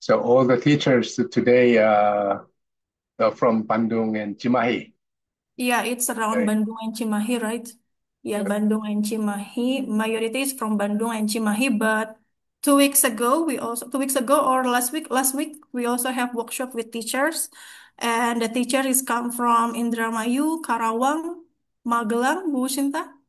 So all the teachers today are from Bandung and Cimahi. Yeah, it's around Right? Bandung and Cimahi, right? Yeah, Yep. Bandung and Cimahi. Majority is from Bandung and Cimahi, but 2 weeks ago, 2 weeks ago or last week, we also have workshop with teachers. And the teacher is come from Indramayu, Karawang, Magelang, Bu Sinta.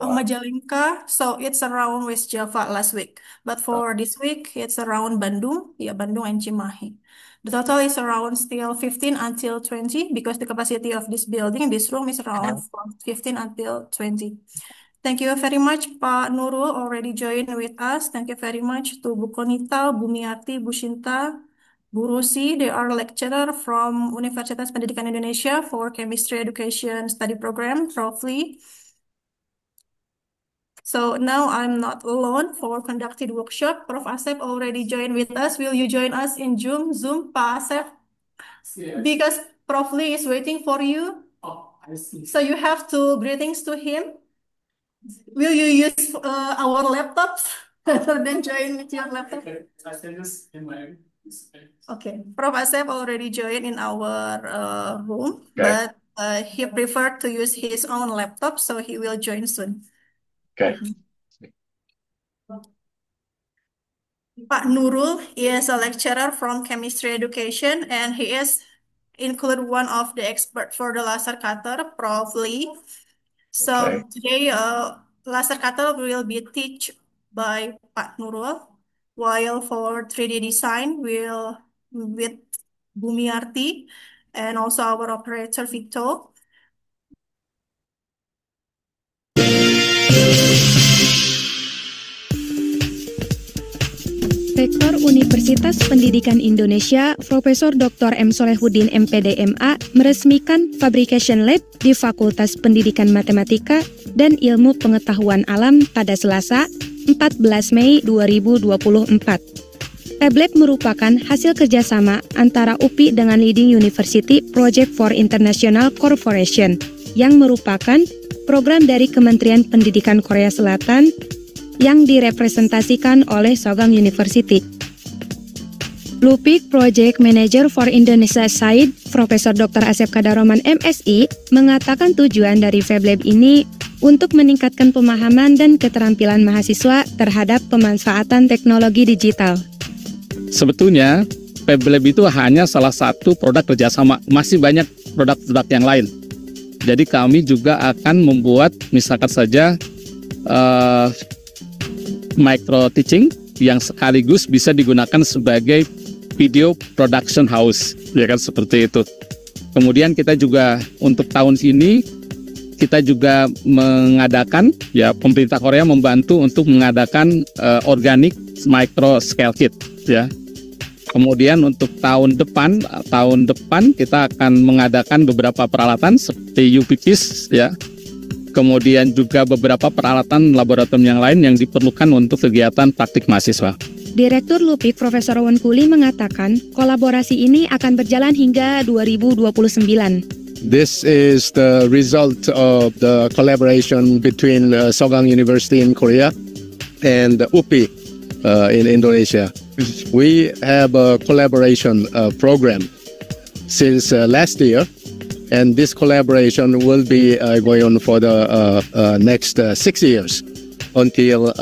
Wow. Majalengka, so it's around West Java last week. But Uh, for this week, it's around Bandung, yeah, Bandung and Cimahi. The total is around still 15 until 20 because the capacity of this building, this room is around from 15 until 20. Thank you very much, Pak Nurul already joined with us. Thank you very much to Bu Konita, Bu Miati, Bu Shinta, Bu Rosi. They are lecturer from Universitas Pendidikan Indonesia for Chemistry Education Study Program, roughly. So now I'm not alone for conducting workshop. Prof. Asep already joined with us. Will you join us in Zoom, Pak Asep? Yes. Because Prof. Lee is waiting for you. Oh, I see. So you have to greetings to him. Will you use our laptops then join with your laptop? Okay, I can use in my. Okay, Prof. Asep already joined in our room, okay. but he preferred to use his own laptop, so he will join soon. Okay. Pak Nurul is a lecturer from chemistry education and he is include one of the expert for the laser cutter, Prof. Lee. Okay. So today laser cutter will be teach by Pak Nurul, while for 3D design will with Bumiarti and also our operator Vito. Rektor Universitas Pendidikan Indonesia, Profesor Dr. M. Solehuddin MPD MA, meresmikan Fabrication Lab di Fakultas Pendidikan Matematika dan Ilmu Pengetahuan Alam pada Selasa, 14 Mei 2024. FabLab merupakan hasil kerjasama antara UPI dengan Leading University Project for International Corporation, yang merupakan program dari Kementerian Pendidikan Korea Selatan yang direpresentasikan oleh Sogang University. Lupik Project Manager for Indonesia Side, Profesor Dr. Asep Kadaroman MSI, mengatakan tujuan dari FabLab ini untuk meningkatkan pemahaman dan keterampilan mahasiswa terhadap pemanfaatan teknologi digital. Sebetulnya, FabLab itu hanya salah satu produk kerjasama, masih banyak produk-produk yang lain. Jadi kami juga akan membuat, misalkan saja, micro teaching yang sekaligus bisa digunakan sebagai video production house, ya kan, seperti itu. Kemudian kita juga untuk tahun ini kita juga mengadakan, ya, pemerintah Korea membantu untuk mengadakan organic micro scale kit, ya. Kemudian untuk tahun depan kita akan mengadakan beberapa peralatan seperti UPPs, ya. Kemudian juga beberapa peralatan laboratorium yang lain yang diperlukan untuk kegiatan praktik mahasiswa. Direktur Lupik Profesor Won Kuli mengatakan kolaborasi ini akan berjalan hingga 2029. This is the result of the collaboration between Sogang University in Korea and UPI in Indonesia. We have a collaboration program since last year. And this collaboration will be going on for the next 6 years until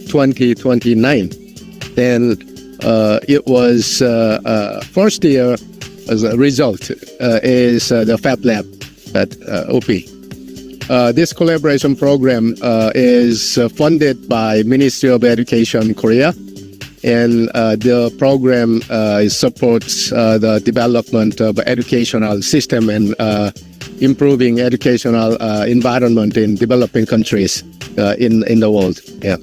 2029. Then it was first year as a result is the Fab Lab at UPI. This collaboration program is funded by Ministry of Education Korea. And the program supports the development of educational system and improving educational environment in developing countries in the world. Yeah.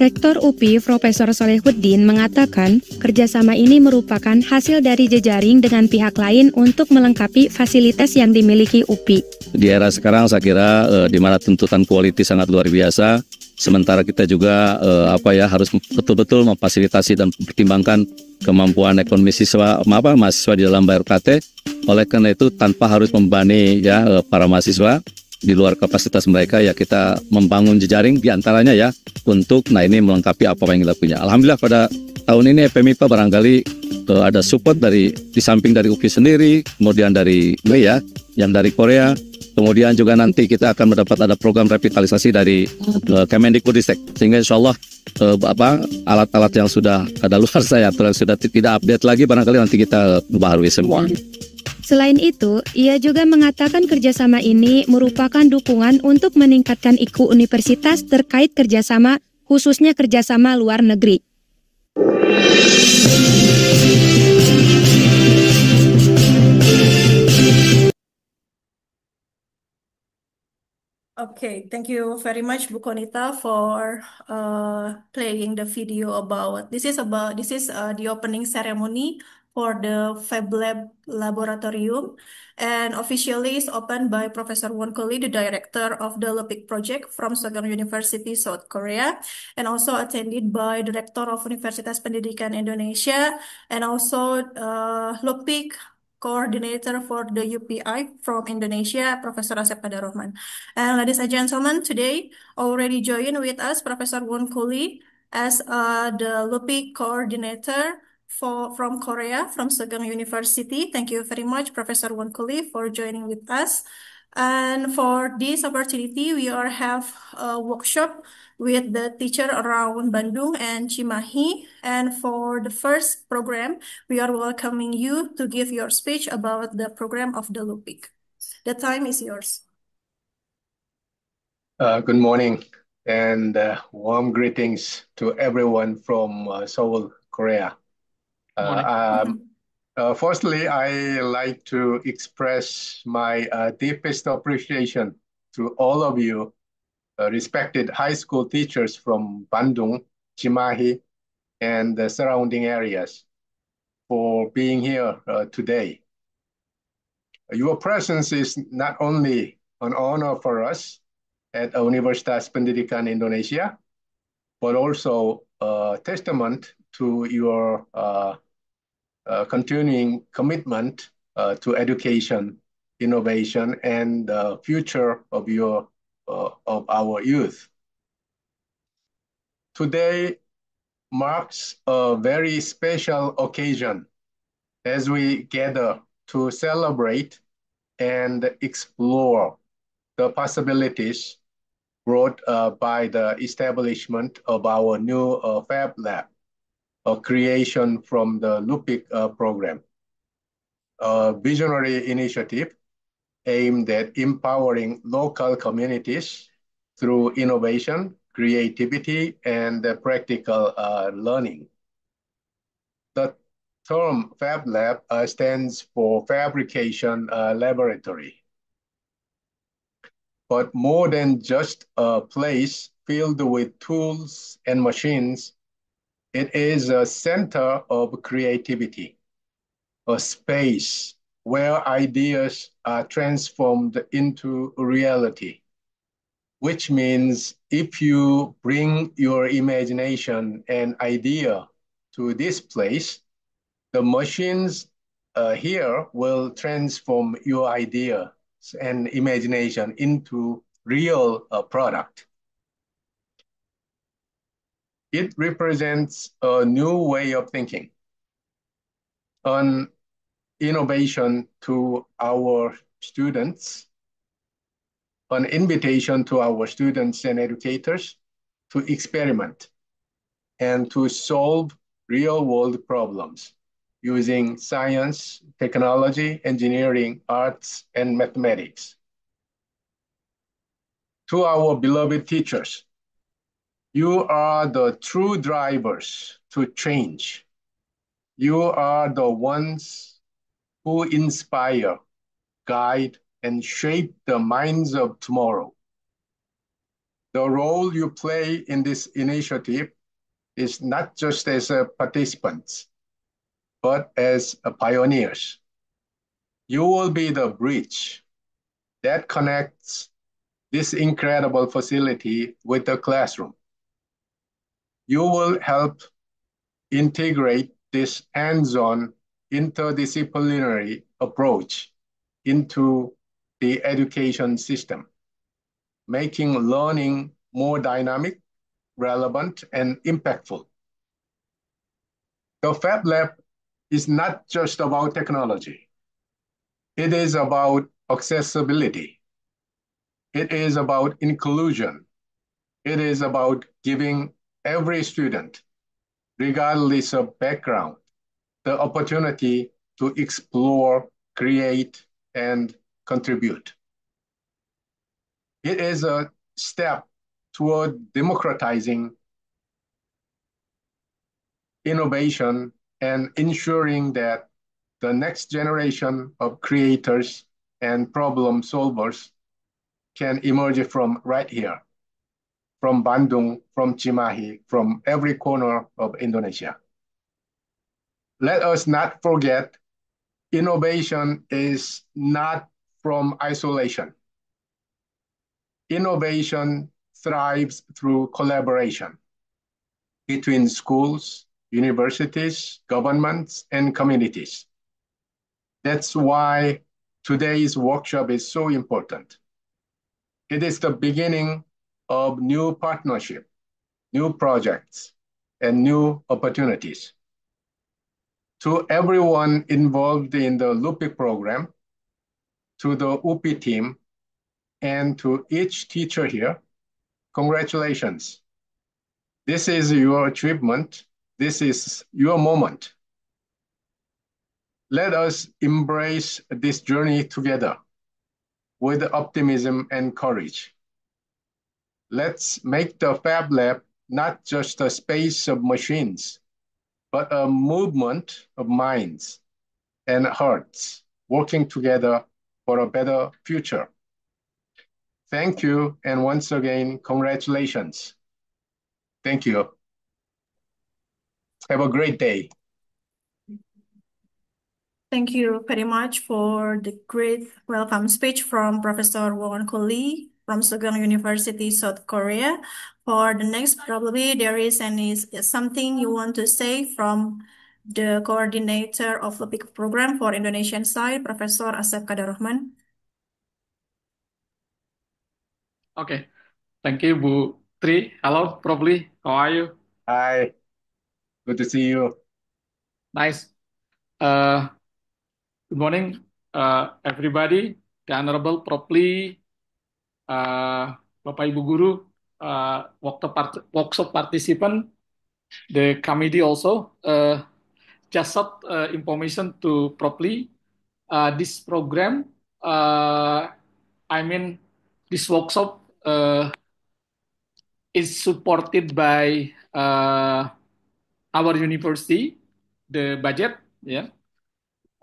Rektor UPI Profesor Solehuddin mengatakan kerjasama ini merupakan hasil dari jejaring dengan pihak lain untuk melengkapi fasilitas yang dimiliki UPI. Di era sekarang saya kira di mana tuntutan quality sangat luar biasa. Sementara kita juga harus betul-betul memfasilitasi dan mempertimbangkan kemampuan ekonomi mahasiswa di dalam bayar UKT. Oleh karena itu tanpa harus membebani para mahasiswa di luar kapasitas mereka, ya kita membangun jejaring di antaranya, ya, untuk ini melengkapi apa yang kita punya. Alhamdulillah pada tahun ini FMIPA barangkali ada support di samping dari UPI sendiri, kemudian dari MEA yang dari Korea, kemudian juga nanti kita akan mendapat ada program revitalisasi dari Kemendikbudristek, sehingga insya Allah alat-alat yang sudah kadaluarsa ya, sudah tidak update lagi, barangkali nanti kita baharui semua. Selain itu, ia juga mengatakan kerjasama ini merupakan dukungan untuk meningkatkan IQ universitas terkait kerjasama, khususnya kerjasama luar negeri. Okay, thank you very much, Bu Konita, for playing the video about this is the opening ceremony for the Fab Lab Laboratorium, and officially is opened by Professor Won Ko Lee, the director of the LUPIC project from Sogang University, South Korea, and also attended by Director of Universitas Pendidikan Indonesia, and also LUPIC coordinator for the UPI from Indonesia, Professor Asep Kadarrohman. And ladies and gentlemen, today already joined with us Professor Won Ko Lee as the LUPIC coordinator from Korea, from Sogang University. Thank you very much, Professor Won Ko Lee, for joining with us. And for this opportunity, we are have a workshop with the teacher around Bandung and Cimahi. And for the first program, we are welcoming you to give your speech about the program of the LUPIC. The time is yours. Good morning and warm greetings to everyone from Seoul, Korea. Firstly, I like to express my deepest appreciation to all of you, respected high school teachers from Bandung, Cimahi, and the surrounding areas for being here today. Your presence is not only an honor for us at Universitas Pendidikan Indonesia, but also a testament to your continuing commitment to education, innovation, and the future of our youth. Today marks a very special occasion as we gather to celebrate and explore the possibilities brought by the establishment of our new Fab Lab, a creation from the LUPIC program, a visionary initiative aimed at empowering local communities through innovation, creativity, and practical learning. The term Fab Lab stands for Fabrication Laboratory. But more than just a place filled with tools and machines, it is a center of creativity, a space where ideas are transformed into reality, which means if you bring your imagination and idea to this place, the machines here will transform your idea and imagination into real product. It represents a new way of thinking, an innovation to our students, an invitation to our students and educators to experiment and to solve real-world problems using science, technology, engineering, arts, and mathematics. To our beloved teachers, you are the true drivers to change. You are the ones who inspire, guide, and shape the minds of tomorrow. The role you play in this initiative is not just as participants, but as pioneers. You will be the bridge that connects this incredible facility with the classroom. You will help integrate this hands-on interdisciplinary approach into the education system, making learning more dynamic, relevant, and impactful. The Fab Lab is not just about technology. It is about accessibility. It is about inclusion. It is about giving every student, regardless of background, the opportunity to explore, create, and contribute. It is a step toward democratizing innovation and ensuring that the next generation of creators and problem solvers can emerge from right here, from Bandung, from Cimahi, from every corner of Indonesia. Let us not forget, innovation is not from isolation. Innovation thrives through collaboration between schools, universities, governments, and communities. That's why today's workshop is so important. It is the beginning of new partnership, new projects, and new opportunities. To everyone involved in the LUPI program, to the UPI team, and to each teacher here, congratulations. This is your achievement. This is your moment. Let us embrace this journey together with optimism and courage. Let's make the Fab Lab not just a space of machines, but a movement of minds and hearts working together for a better future. Thank you, and once again, congratulations. Thank you. Have a great day. Thank you very much for the great welcome speech from Professor Won Ko Lee from Sogong University, South Korea. For the next, probably there is something you want to say from the coordinator of the PIC program for Indonesian side, Professor Asep Kadarahman. Okay, thank you, Bu Tri. Hello, Prof. Lee. How are you? Hi, good to see you. Nice. Good morning, everybody. The Honorable Prof. Lee, Bapak Ibu Guru, workshop participant, the committee also. Just short information to Prof. Lee. This program, this workshop is supported by our university, the budget, yeah.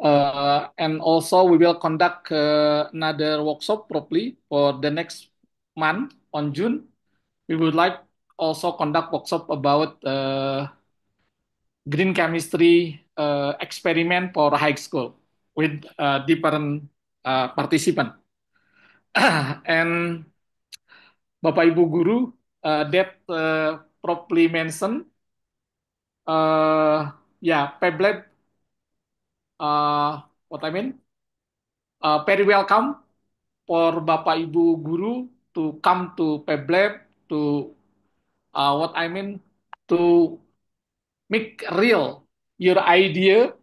And also we will conduct another workshop properly for the next month on June. We would like also conduct workshop about green chemistry experiment for high school with different participant. And Bapak Ibu Guru that properly mentioned, Peblet, very welcome for Bapak Ibu Guru to come to Peblet to to make real your idea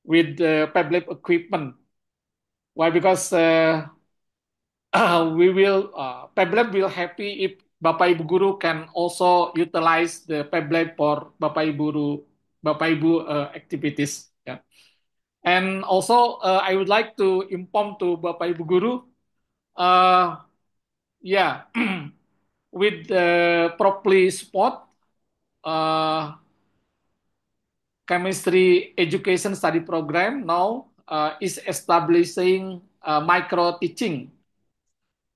with the Peblet equipment. Why? Because Peblet will happy if Bapak Ibu Guru can also utilize the Peblet for Bapak Ibu activities. Yeah. And also, I would like to inform to Bapak Ibu Guru, with the properly support, chemistry education study program now is establishing micro teaching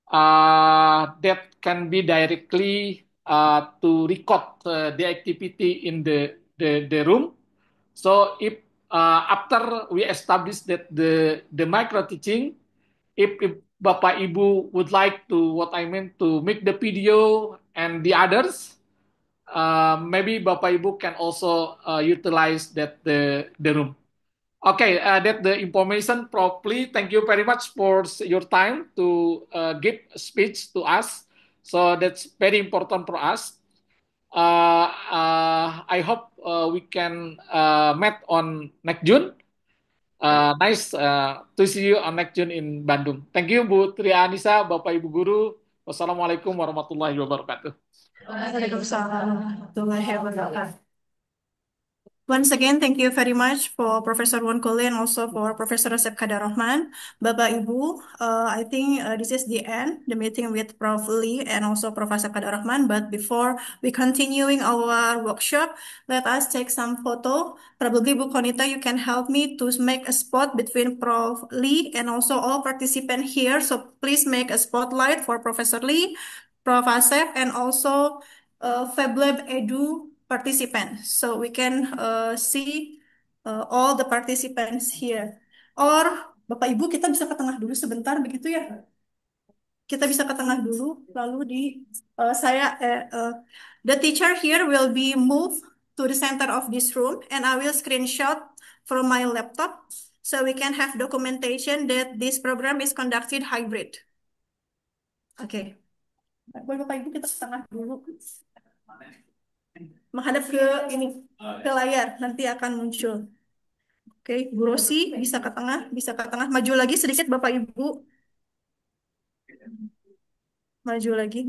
that can be directly to record the activity in the room. So if after we establish that the micro teaching, if Bapak Ibu would like to to make the video and the others, maybe Bapak Ibu can also utilize that the room. Okay, that the information properly. Thank you very much for your time to give speech to us. So that's very important for us. I hope we can meet on next June. Nice to see you on next June in Bandung. Thank you Bu Tri Anissa, Bapak Ibu Guru. Wassalamualaikum warahmatullahi wabarakatuh. Waalaikumsalam warahmatullahi wabarakatuh. Once again, thank you very much for Professor Wonkole and also for Professor Asep Kadarahman. Bapak Ibu, I think this is the end, the meeting with Prof. Lee and also Professor Kadarahman. But before we continuing our workshop, let us take some photo. Probably Bu Konita, you can help me to make a spot between Prof. Lee and also all participants here. So please make a spotlight for Professor Lee, Prof. Asep, and also FabLab Edu participants, so we can see all the participants here. Or Bapak Ibu, kita bisa ke tengah dulu sebentar, begitu ya? Kita bisa ke tengah dulu, lalu the teacher here will be moved to the center of this room, and I will screenshot from my laptop, so we can have documentation that this program is conducted hybrid. Oke. Boleh Bapak Ibu kita ke tengah dulu. Menghadap ke layar, nanti akan muncul. Oke, Bu Rosi bisa ke tengah, maju lagi sedikit Bapak Ibu. Maju lagi.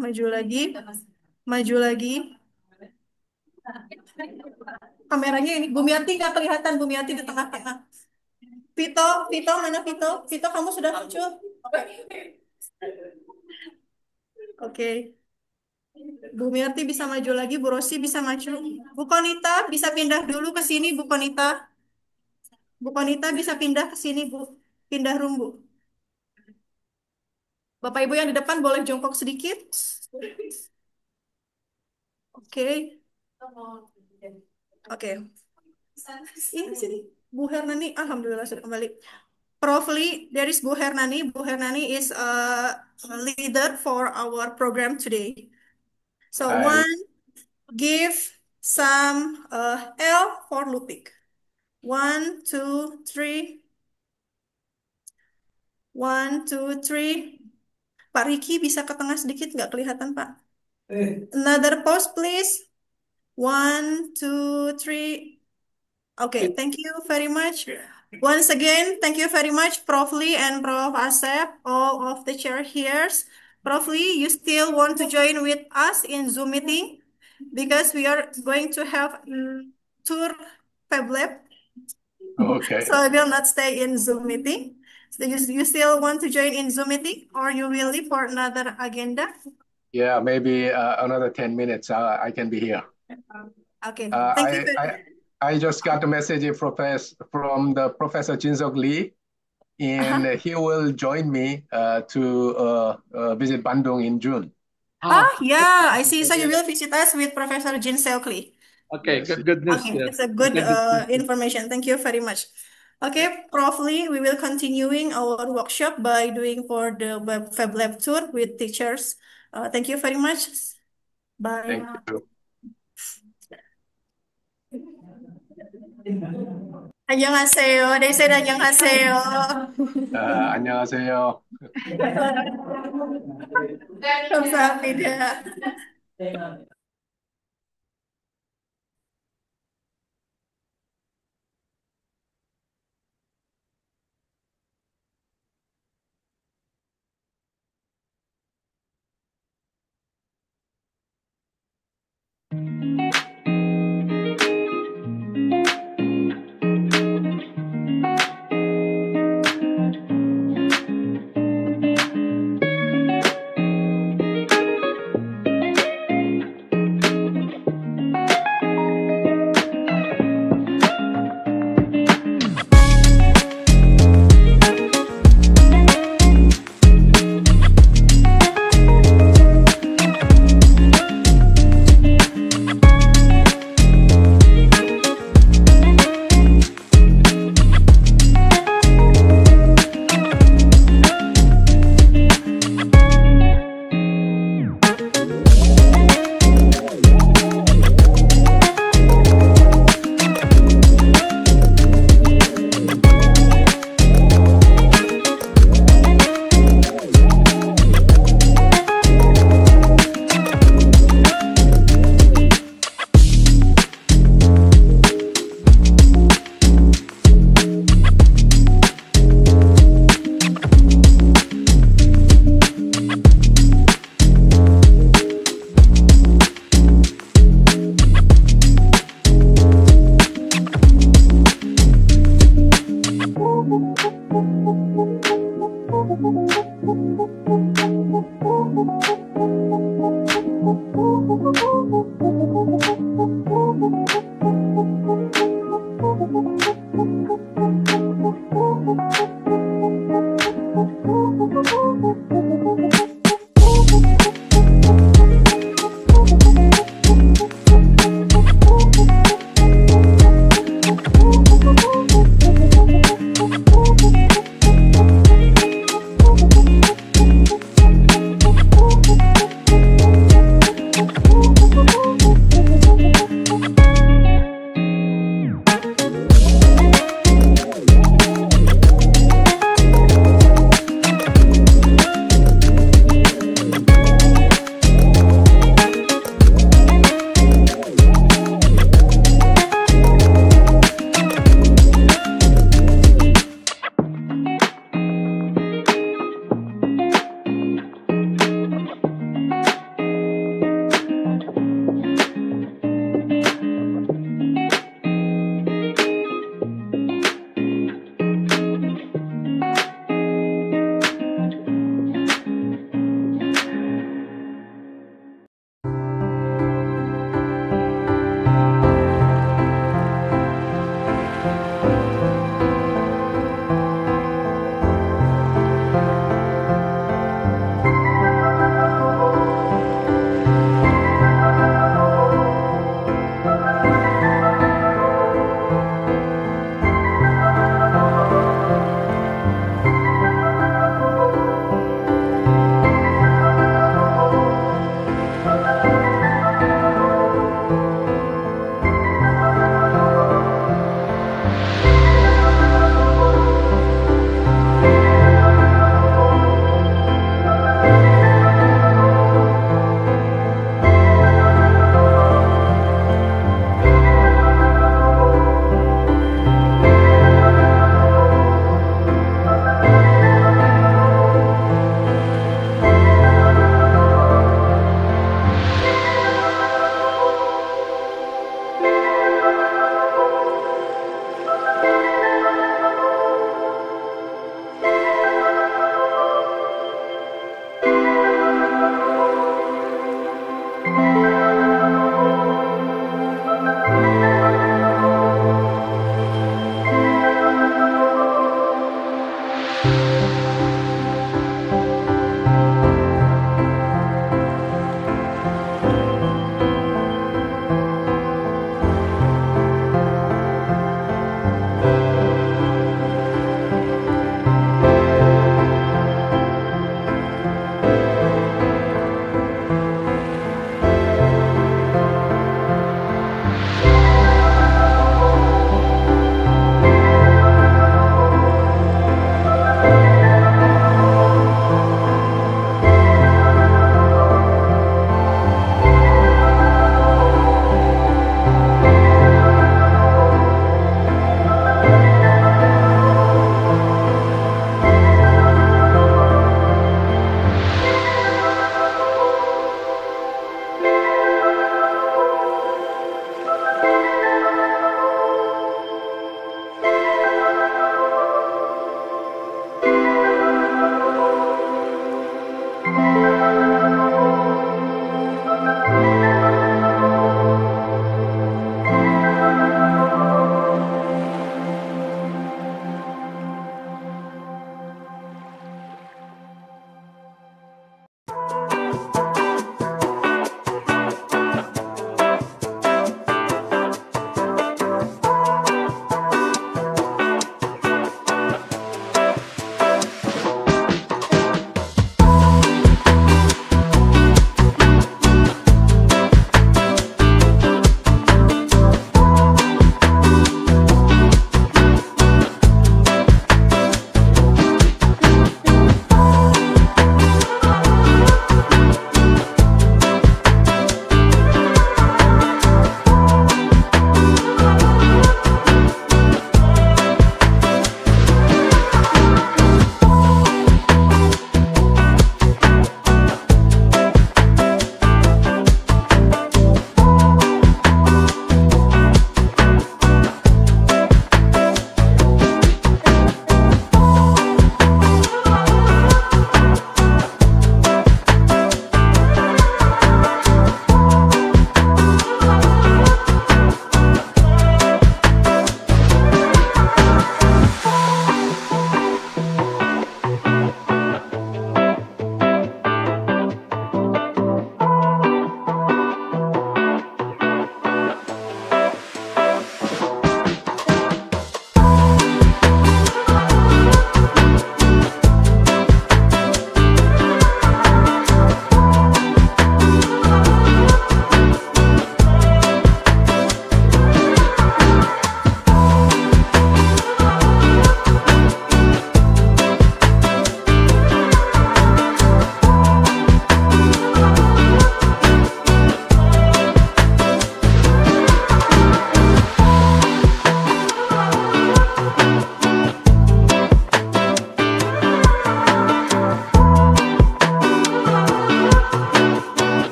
Kameranya ini, Bu Miati nggak kelihatan, Bu Miati di tengah-tengah. Vito, mana Vito? Vito, kamu sudah muncul? Oke. Bu Miati bisa maju lagi, Bu Rosi bisa maju. Bu Konita bisa pindah dulu ke sini, Bu Konita. Bu Konita bisa pindah ke sini, Bu. Pindah room, Bu. Bapak Ibu yang di depan boleh jongkok sedikit. Oke. Oke. Ini sini. Bu Hernani, alhamdulillah sudah kembali. Prof. Lee, there is Bu Hernani. Bu Hernani is a leader for our program today. So one, give some L for Lupik. 1, 2, 3. 1, 2, 3. Pak Riki bisa ke tengah sedikit, nggak kelihatan Pak. Another pose please. 1, 2, 3. Okay, thank you very much. Once again, thank you very much, Prof. Lee and Prof. Asep, all of the chair here. Prof. Lee, you still want to join with us in Zoom meeting? Because we are going to have tour FabLab. Okay. So I will not stay in Zoom meeting. So you still want to join in Zoom meeting, or you will leave for another agenda? Yeah, maybe another 10 minutes. I can be here. Okay. Thank you. I just got a message from the Professor Jinseok Lee, and he will join me to visit Bandung in June. Yeah, I see. So you will visit us with Professor Jinseok Lee. Okay, good news. Okay, it's a good information. Thank you very much. Okay, Prof. Lee, we will continuing our workshop by doing for the FabLab tour with teachers. Thank you very much. Bye. Thank you. 안녕하세요. They said 안녕하세요. 안녕하세요. 감사합니다.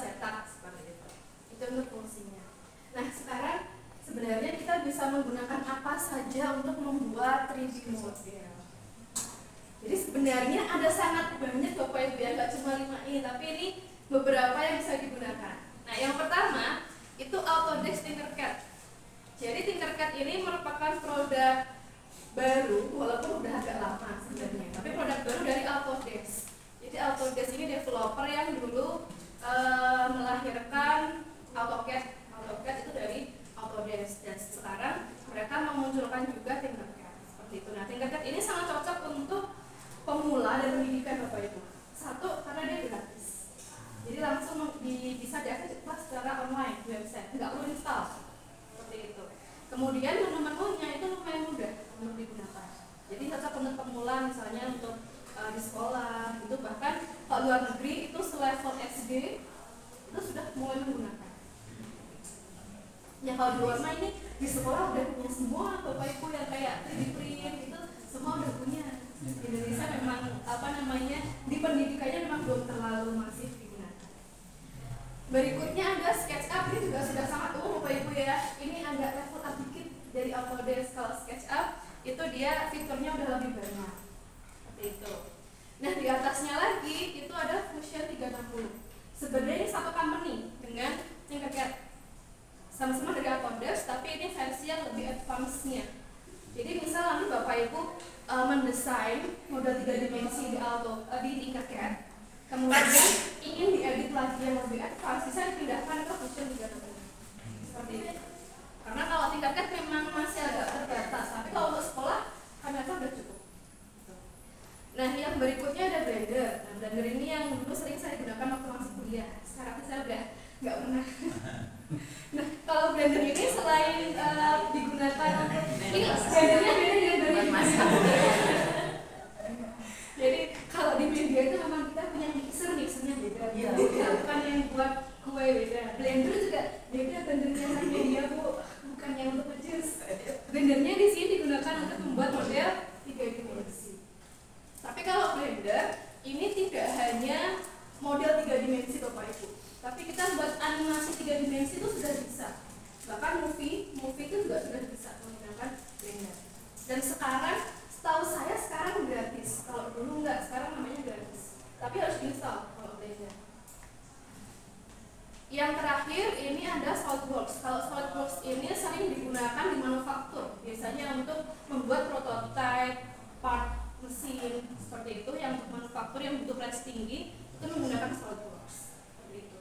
cetak seperti itu. Itu untuk fungsinya. Nah sekarang sebenarnya kita bisa menggunakan apa saja untuk membuat 3D model. Jadi sebenarnya ada sangat banyak Bapak Ibu ya, nggak cuma 5 ini, tapi ini beberapa yang bisa digunakan. Nah yang pertama itu Autodesk Tinkercad. Jadi Tinkercad ini merupakan produk baru, walaupun udah agak lama sebenarnya, tapi produk baru dari Autodesk. Jadi Autodesk ini developer yang dulu melahirkan AutoCAD. AutoCAD itu dari Autodesk, dan sekarang mereka memunculkan juga Tinkercad seperti itu. Nah Tinkercad ini sangat cocok untuk pemula dan pendidikan Bapak Ibu. Satu, karena dia gratis. Jadi langsung bisa diakses secara online di website, nggak perlu install seperti itu. Kemudian menu-menunya itu lumayan mudah untuk digunakan. Jadi cocok untuk pemula, misalnya untuk di sekolah itu, bahkan kalau luar negeri itu selevel SD itu sudah mulai menggunakan. Ya kalau di luar ini di sekolah udah punya semua Bapak Ibu yang kayak 3D print itu semua udah punya. Indonesia memang di pendidikannya memang belum terlalu masif digunakan. Berikutnya ada SketchUp, ini juga sudah sangat umum Bapak Ibu ya. Ini agak level up dikit dari Autodesk. Kalau SketchUp itu dia fiturnya udah lebih banyak seperti itu. Nah di atasnya lagi itu ada Fusion 360. Sebenarnya ini satu company dengan Tinkercad, sama-sama dari Autodesk, tapi ini versi yang lebih advance-nya. Jadi misal nanti Bapak Ibu mendesain model 3 dimensi di Tinkercad, kemudian ingin diedit lagi yang lebih advance, bisa dipindahkan ke Fusion 360 seperti itu. Karena kalau Tinkercad memang masih agak terbatas, tapi kalau untuk sekolah Canva udah cukup. Nah yang berikutnya ada Blender. Nah, Blender ini yang dulu sering saya gunakan waktu masih kuliah, sekarang saya udah nggak pernah. Nah kalau Blender ini selain digunakan untuk ini Blendernya beda dengan jadi kalau di media itu memang kita punya mixernya beda, bukan yang buat kue beda. Blender juga beda, Blendernya media Bu, bukan yang untuk ngejus. Blendernya di sini digunakan untuk membuat model 3 dimensi. Tapi kalau Blender ini tidak hanya model 3 dimensi Bapak Ibu, tapi kita buat animasi 3 dimensi itu sudah bisa. Bahkan movie itu juga sudah bisa menggunakan Blender. Dan sekarang setahu saya sekarang gratis. Kalau dulu enggak, sekarang namanya gratis. Tapi harus install kalau Blender. Yang terakhir ini ada SolidWorks. Kalau SolidWorks ini sering digunakan di manufaktur, biasanya untuk membuat prototipe part mesin seperti itu, yang manufaktur yang butuh press tinggi itu menggunakan SolidWorks seperti itu.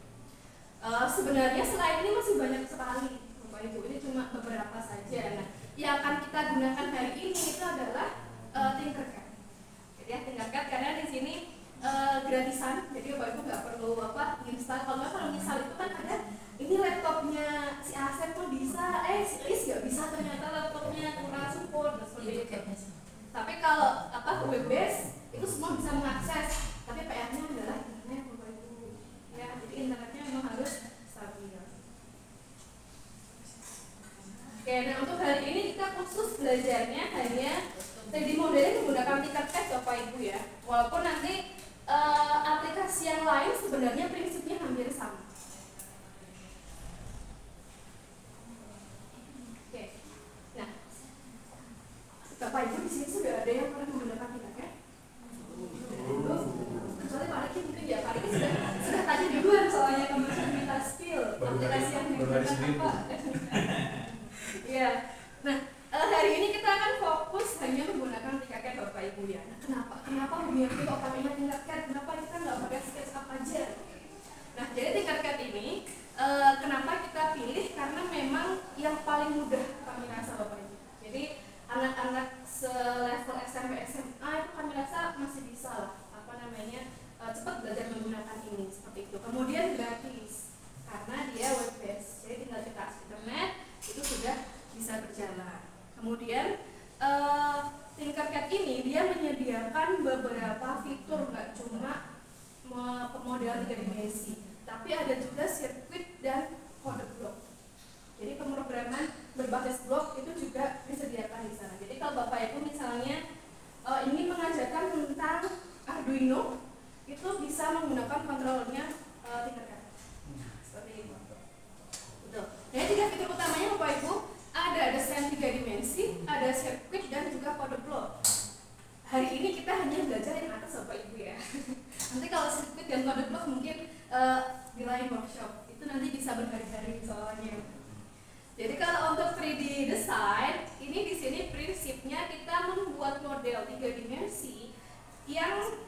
Sebenarnya selain ini masih banyak sekali Bapak Ibu, ini cuma beberapa saja. Nah, yang akan kita gunakan hari ini itu adalah Tinkercad. Jadi ya Tinkercad karena di sini gratisan, jadi Bapak Ibu nggak perlu install. Kalau misal itu kan ada ini laptopnya si Asep kok bisa, si Is nggak bisa, ternyata laptopnya kurang support dan seperti itu. Tapi kalau web base itu semua bisa mengakses, tapi PR-nya adalah internet Bapak Ibu. Ya, jadi internetnya memang harus stabil. Oke, nah untuk hari ini kita khusus belajarnya hanya 3D modeling menggunakan Tinkercad Bapak Ibu ya. Walaupun nanti aplikasi yang lain sebenarnya prinsipnya hampir sama. Oke, nah Bapak Ibu di sini sudah ada yang pernah menggunakan Tinkercad? Kecuali Pak Riki mungkin ya, Pak Riki sudah tanya duluan soalnya kemarin minta skill aplikasi yang digunakan apa? Ya, nah hari ini kita akan fokus hanya menggunakan Tinkercad Bapak Ibu ya. Nah, kenapa Bumiarti kok pakainya Tinkercad? Kenapa kita nggak pakai SketchUp aja? Nah, jadi Tinkercad ini kenapa kita pilih? Karena memang yang paling mudah kami rasa Bapak Ibu. Jadi anak-anak selevel SMP SMA itu kami rasa masih bisa lah cepat belajar menggunakan ini seperti itu. Kemudian gratis karena dia web based, jadi tinggal cetak internet itu sudah bisa berjalan. Kemudian Tinkercad ini dia menyediakan beberapa fitur, nggak cuma model 3 dimensi, tapi ada juga sirkuit dan kode blok. Jadi pemrograman berbasis blok itu juga disediakan di sana. Jadi kalau Bapak Ibu misalnya ingin mengajarkan tentang Arduino, itu bisa menggunakan kontrolernya Tinkercad. Photoshop. Itu nanti bisa berhari-hari soalnya. Jadi kalau untuk 3D design, ini di sini prinsipnya kita membuat model 3 dimensi yang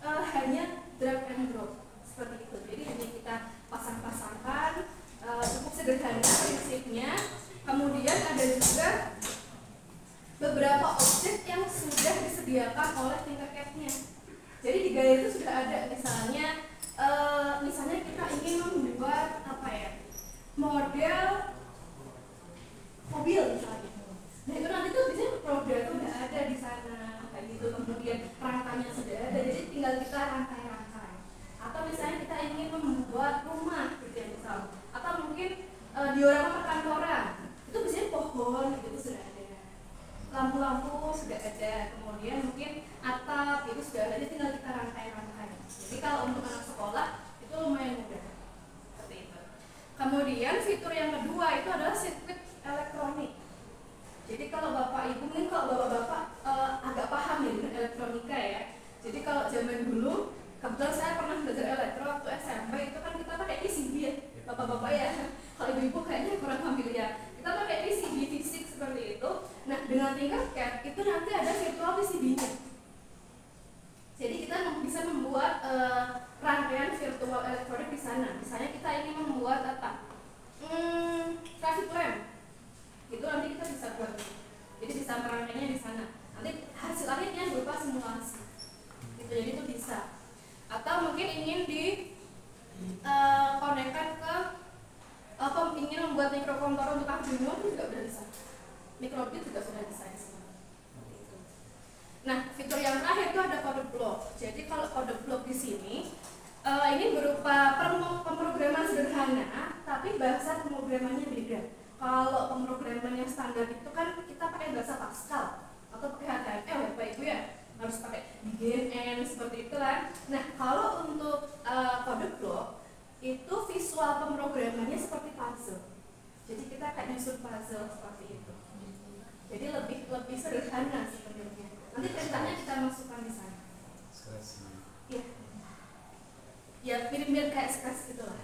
hanya drag and drop seperti itu. Jadi hanya kita pasang-pasangkan, cukup sederhana prinsipnya. Kemudian ada juga beberapa objek yang sudah disediakan oleh Tinkercad-nya. Jadi di galeri itu sudah ada, misalnya kita ingin membuat model mobil misalnya. Nah itu nanti tuh biasanya produk itu udah ada di sana kayak gitu, kemudian rangkanya sudah ada, jadi tinggal kita rangkai-rangkai. Atau misalnya kita ingin membuat rumah gitu ya misal, atau mungkin diorama perkantoran, itu biasanya pohon gitu sudah ada, lampu-lampu sudah ada, kemudian mungkin atap itu sudah ada, jadi tinggal kita rangkai-rangkai. Jadi kalau untuk anak sekolah itu lumayan mudah seperti itu. Kemudian fitur yang kedua itu adalah sirkuit elektronik. Jadi kalau Bapak Ibu, mungkin kalau Bapak-Bapak agak paham ya dengan elektronika ya. Jadi kalau zaman dulu, kebetulan saya pernah belajar elektro waktu SMP, itu kan kita pakai PCB ya, Bapak-Bapak ya. Kalau Ibu-Ibu kayaknya kurang familiar. Kita pakai PCB fisik seperti itu. Nah dengan Tinkercad itu nanti ada virtual PCB-nya. Jadi kita bisa membuat rangkaian virtual elektronik di sana. Misalnya kita ingin membuat traffic lamp, itu nanti kita bisa buat. Jadi bisa merangkainya di sana. Nanti hasil akhirnya berupa simulasi. Gitu, jadi itu bisa. Atau mungkin ingin konekkan ke ingin membuat mikrokontroller untuk Arduino itu juga sudah bisa. Microbit juga sudah bisa. Nah, fitur yang terakhir itu ada code block. Jadi kalau code block di sini ini berupa pemrograman sederhana, tapi bahasa pemrogramannya beda. Kalau pemrograman yang standar itu kan kita pakai bahasa Pascal atau pakai HTML ya Pak Ibu ya, harus pakai BGN seperti itu kan. Nah, kalau untuk code block itu visual pemrogramannya seperti puzzle. Jadi kita kayak nyusun puzzle seperti itu. Jadi lebih sederhana sebenarnya. Nanti perintahnya kita masukkan di sana. Iya. Ya mirip-mirip kayak Scratch gitu lah.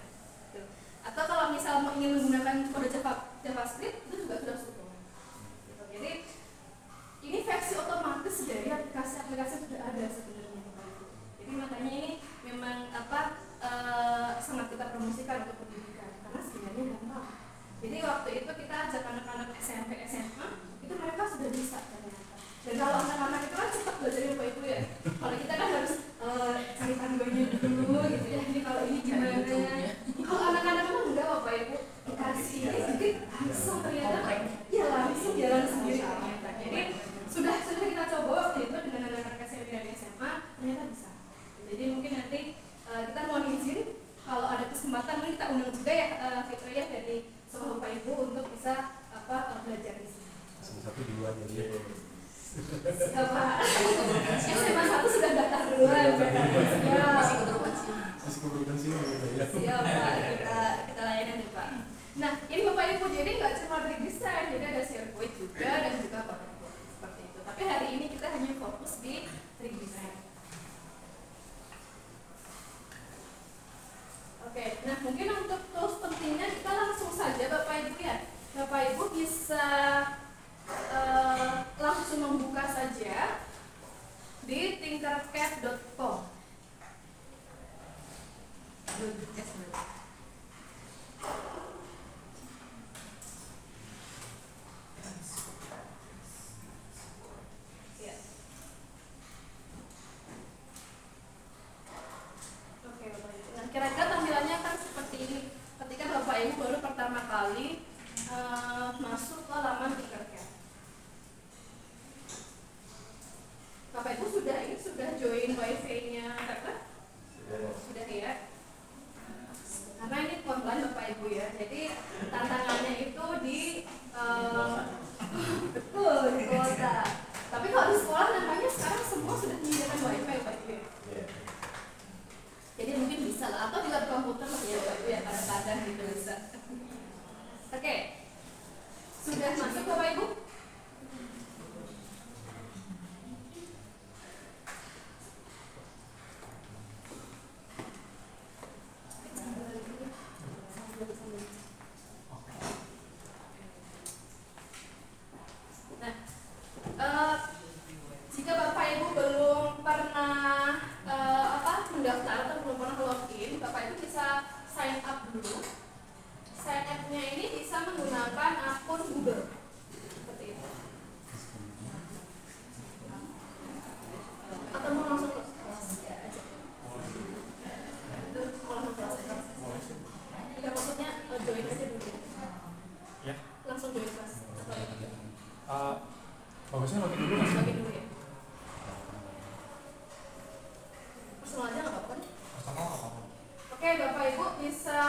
Atau kalau misal mau ingin menggunakan kode JavaScript itu juga sudah cukup. Jadi ini versi otomatis dari aplikasi sudah ada sebenarnya. Jadi makanya ini memang sangat kita promosikan untuk pendidikan karena sebenarnya gampang. Jadi waktu itu kita ajak anak-anak SMP, SMA itu mereka sudah bisa ternyata. Dan kalau anak-anak itu kan cepat belajar Bapak Ibu ya. Kalau kita kan harus cari panduannya dulu gitu ya. Jadi kalau ini gimana? Kalau anak-anak kan enggak Bapak Ibu dikasih sedikit langsung ternyata ya langsung jalan sendiri ternyata. Jadi sudah kita coba waktu itu dengan anak-anak SMP dan SMA ternyata bisa. Jadi mungkin nanti kita mau izin kalau ada kesempatan mungkin kita undang juga ya Fitriya dari semua Bapak Ibu untuk bisa belajar di sini. Satu duluan ya. Siapa? SMA 1 sudah daftar duluan. Siap Pak, kita layanin nih Pak. Nah ini Bapak Ibu jadi nggak cuma desain, jadi ada sirkuit juga dan juga Bapak seperti itu. Tapi hari ini kita hanya fokus di 3D design. Oke, nah mungkin untuk tools pentingnya kita langsung saja Bapak Ibu ya. Bapak Ibu bisa langsung membuka saja di tinkercad.com. Kira-kira tampilannya kan seperti ini ketika Bapak Ibu baru pertama kali masuk ke laman Tinkercad. Bapak Ibu sudah join wifi-nya kakak? Sudah ya? Karena ini online Bapak Ibu ya, jadi tantangannya itu di betul di kota. Tapi kalau di sekolah namanya sekarang semua sudah menyediakan wifi Bapak Ibu ya. Jadi mungkin bisa lah, atau di lab komputer lah ya Bapak Ibu ya, kadang-kadang gitu bisa. Oke, sudah masuk Bapak Ibu? sign up dulu. Sign up-nya ini bisa menggunakan akun Google. Seperti itu. Atau mau langsung ke kelas aja. Itu mau langsung kelas aja. Ya maksudnya join aja dulu. Ya. Langsung join kelas. Bagusnya login dulu mas. Login dulu ya. Personal aja nggak apa-apa. Personal apa? Oke, Bapak Ibu bisa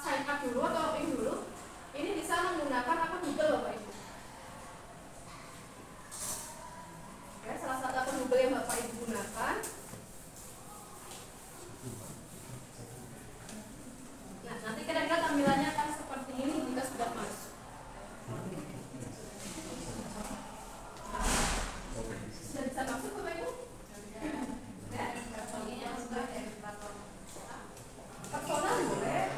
sign up dulu atau login dulu. Ini bisa menggunakan akun Google, Bapak Ibu. Oke, salah satu akun Google yang Bapak Ibu gunakan. Nah, nanti kira-kira tampilannya akan seperti ini jika sudah masuk. Sudah bisa masuk, Bapak Ibu? Personal boleh.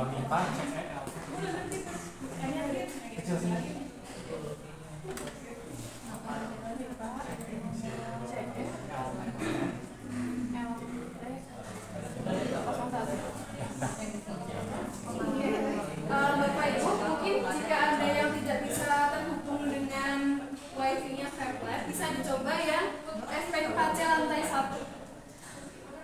Minta CL. bisa dicoba yang FPKC lantai 1.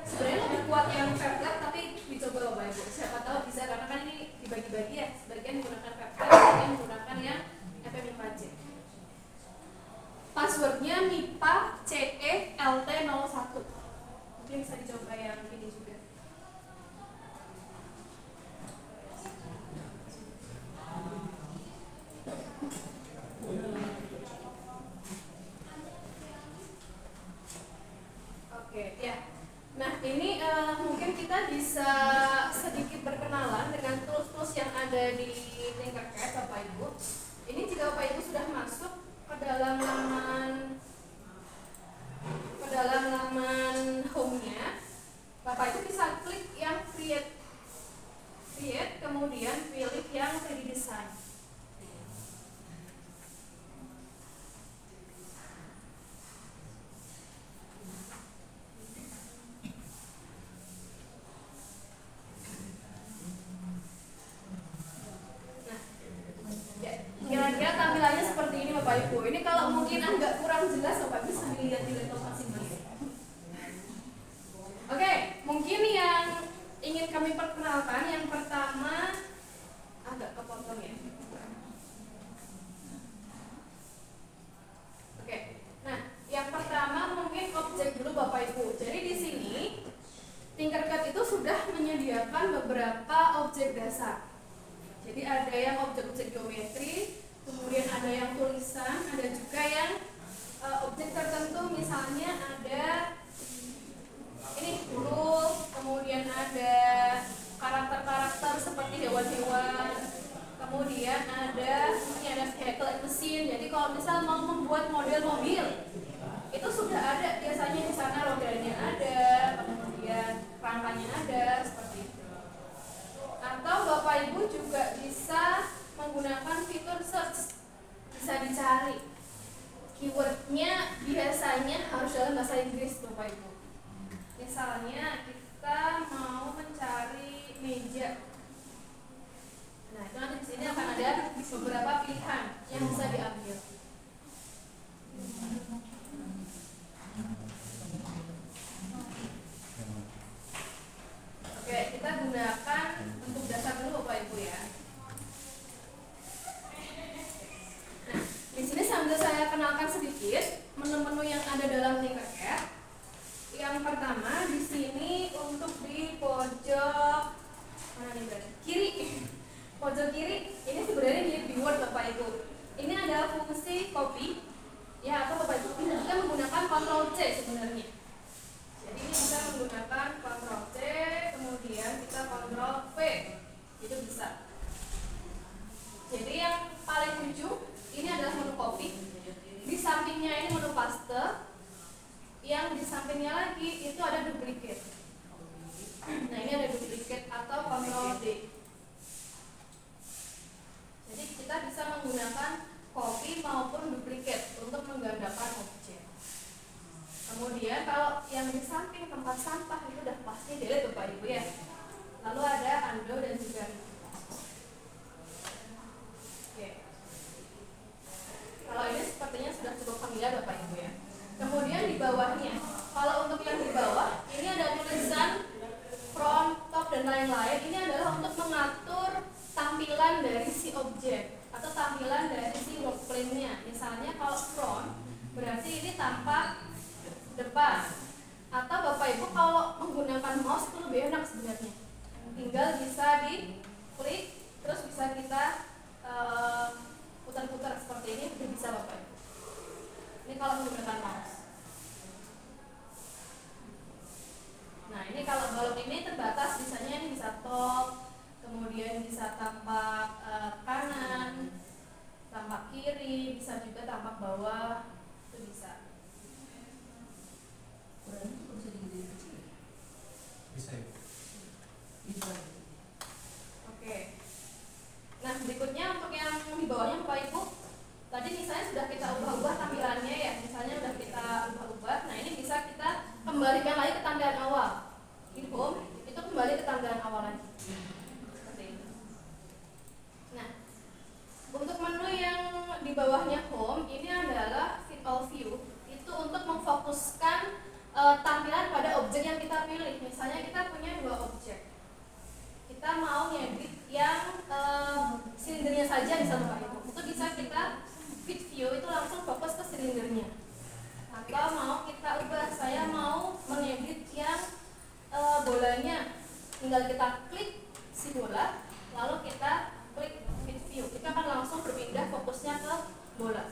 Sebenarnya lebih kuat yang FPK, tapi dicoba Bapak Ibu. Siapa tahu bisa, karena kan ini dibagi-bagi ya. Sebagian menggunakan FPK, sebagian menggunakan yang FPKC. Passwordnya MIPA CE LT 01. Mungkin bisa dicoba yang ini juga. Oke, ya. Nah, ini mungkin kita bisa sedikit berkenalan dengan tools-tools yang ada di Tinkercad, Bapak Ibu. Ini jika Bapak Ibu sudah masuk ke dalam laman home-nya, Bapak Ibu bisa klik yang create, kemudian pilih yang 3D design. Kira-kira tampilannya seperti ini Bapak Ibu. Ini kalau mungkin agak kurang jelas Bapak bisa dilihat di laptop masing-masing. Oke, mungkin yang ingin kami perkenalkan yang pertama agak kepotong ya. Oke, nah yang pertama mungkin objek dulu Bapak Ibu. Jadi di sini Tinkercad itu sudah menyediakan beberapa objek dasar. Jadi ada yang objek-objek geometri, kemudian ada yang tulisan, ada juga yang objek tertentu, misalnya ada ini huruf, kemudian ada karakter-karakter seperti hewan-hewan, kemudian ada vehicle and mesin. Jadi kalau misal mau membuat model mobil, itu sudah ada biasanya di sana, rodanya ada, kemudian rangkanya ada, seperti itu. Atau Bapak Ibu juga bisa menggunakan fitur search, bisa dicari keywordnya, biasanya harus dalam bahasa Inggris Bapak Ibu. Misalnya kita mau mencari meja, nah itu nanti di sini akan ada beberapa pilihan yang bisa diambil. Oke, kita gunakan untuk dasar dulu Bapak Ibu ya. Nah, di sini sambil saya kenalkan sedikit menu-menu yang ada dalam Tinkercad. Yang pertama di sini untuk di pojok mana nih berarti? Kiri. Pojok kiri ini sebenarnya di Word Bapak Ibu. Ini adalah fungsi copy ya, atau Bapak Ibu bisa menggunakan Ctrl C sebenarnya. Jadi ini bisa menggunakan Ctrl C, kemudian kita Ctrl V, itu bisa. Jadi yang paling ujung ini adalah menu copy, di sampingnya ini menu paste, yang di sampingnya lagi itu ada duplicate. Nah ini ada duplicate atau Ctrl D. Jadi kita bisa menggunakan copy maupun duplicate untuk menggandakan objek. Kemudian kalau yang di samping tempat sampah itu udah pasti delete Bapak Ibu ya. Lalu ada undo dan juga oke. Kalau ini sepertinya sudah cukup familiar Bapak Ibu ya. Kemudian di bawahnya, kalau untuk yang di bawah ini ada tulisan front, top dan lain-lain. Ini adalah untuk mengatur tampilan dari si objek atau tampilan dari si work plane-nya. Misalnya kalau front berarti ini tampak depan, atau Bapak Ibu kalau menggunakan mouse itu lebih enak sebenarnya, tinggal bisa di klik terus bisa kita putar-putar seperti ini, udah bisa Bapak Ibu. Ini kalau menggunakan mouse. Nah ini kalau balok ini terbatas, misalnya ini bisa top, kemudian bisa tampak kanan, tampak kiri, bisa juga tampak bawah, itu bisa. Bisa. Oke. Nah berikutnya untuk yang di bawahnya Bapak Ibu, tadi misalnya sudah kita ubah-ubah tampilannya ya, misalnya sudah kita ubah-ubah. Nah ini bisa kita kembalikan lagi ke tampilan awal. Di home itu kembali ke tampilan awal lagi. Seperti ini. Nah untuk menu yang di bawahnya home ini adalah fit all view. saja misalnya Bapak Ibu, itu bisa kita fit view itu langsung fokus ke silindernya. Atau mau kita ubah, saya mau mengedit yang bolanya, tinggal kita klik si bola, lalu kita klik fit view, kita akan langsung berpindah fokusnya ke bola.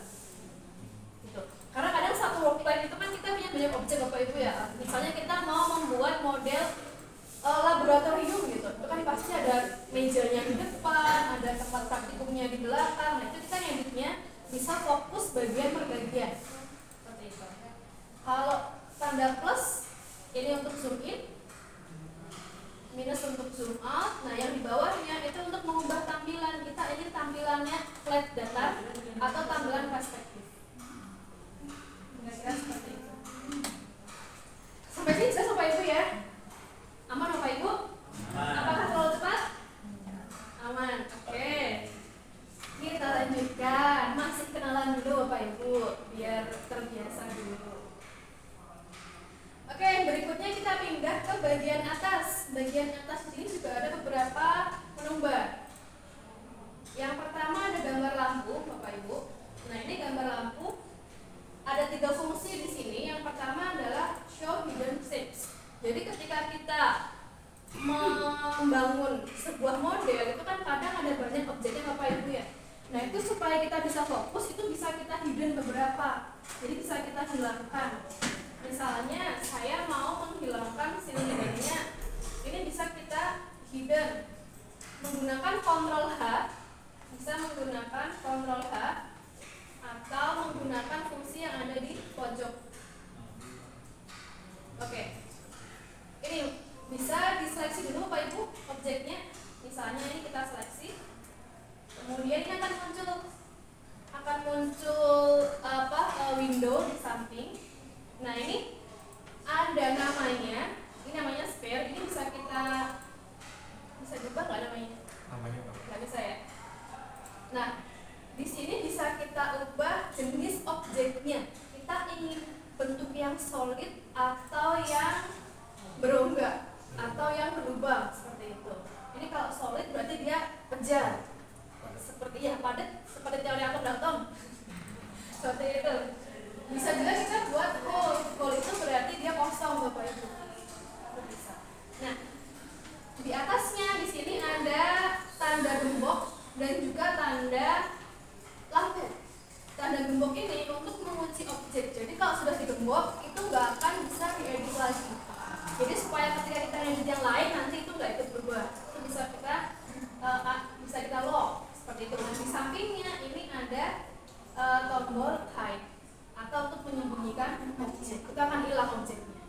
Gitu. Karena kadang satu workplane itu kan kita punya banyak objek Bapak Ibu ya. Misalnya kita mau membuat model laboratorium gitu, itu kan pasti ada mejanya di depan, ada tempat praktikumnya di belakang. Nah itu kita ngeditnya bisa fokus bagian per bagian seperti itu. Kalau tanda plus ini untuk zoom in, minus untuk zoom out. Nah yang di bawahnya itu untuk mengubah tampilan kita, ini tampilannya flat datar atau tampilan perspektif. Kira-kira seperti itu. Sampai sini saya Bapak Ibu ya. Aman Bapak Ibu? Apakah terlalu cepat? Aman. Oke. Kita lanjutkan. Masih kenalan dulu Bapak Ibu biar terbiasa dulu. Oke, berikutnya kita pindah ke bagian atas. Bagian atas di sini juga ada beberapa menu bar. Yang pertama ada gambar lampu Bapak Ibu. Nah, ini gambar lampu. Ada 3 fungsi di sini. Yang pertama adalah show hidden shapes. Jadi ketika kita membangun sebuah model itu kan kadang ada banyak objeknya Bapak Ibu ya. Nah itu supaya kita bisa fokus itu bisa kita hidden beberapa. Jadi bisa kita hilangkan. Misalnya saya mau menghilangkan silindernya, ini bisa kita hidden menggunakan Ctrl H, bisa menggunakan Ctrl H atau menggunakan fungsi yang ada di pojok. Oke. Ini bisa diseleksi dulu Bapak Ibu objeknya. Misalnya ini kita seleksi. Kemudian ini akan muncul window di samping. Nah, ini ada namanya. Ini namanya sphere. Ini bisa kita diubah nggak namanya? Namanya Nggak bisa ya. Nah, di sini bisa kita ubah jenis objeknya. Kita ingin bentuk yang solid atau yang berongga atau yang berlubang seperti itu. Ini kalau solid berarti dia pejar, seperti ya padat, seperti teori atom Dalton. Seperti itu. Bisa juga kita buat hole itu berarti dia kosong Bapak Ibu. Bisa. Nah, di atasnya di sini ada tanda gembok dan juga tanda lampu. Tanda gembok ini untuk mengunci objek. Jadi kalau sudah digembok itu nggak akan bisa diedit lagi. Jadi supaya ketika kita edit yang lain nanti itu nggak ikut berubah. Itu bisa kita lock seperti itu. Nah di sampingnya ini ada tombol hide atau untuk menyembunyikan objek. Kita akan hilang objeknya.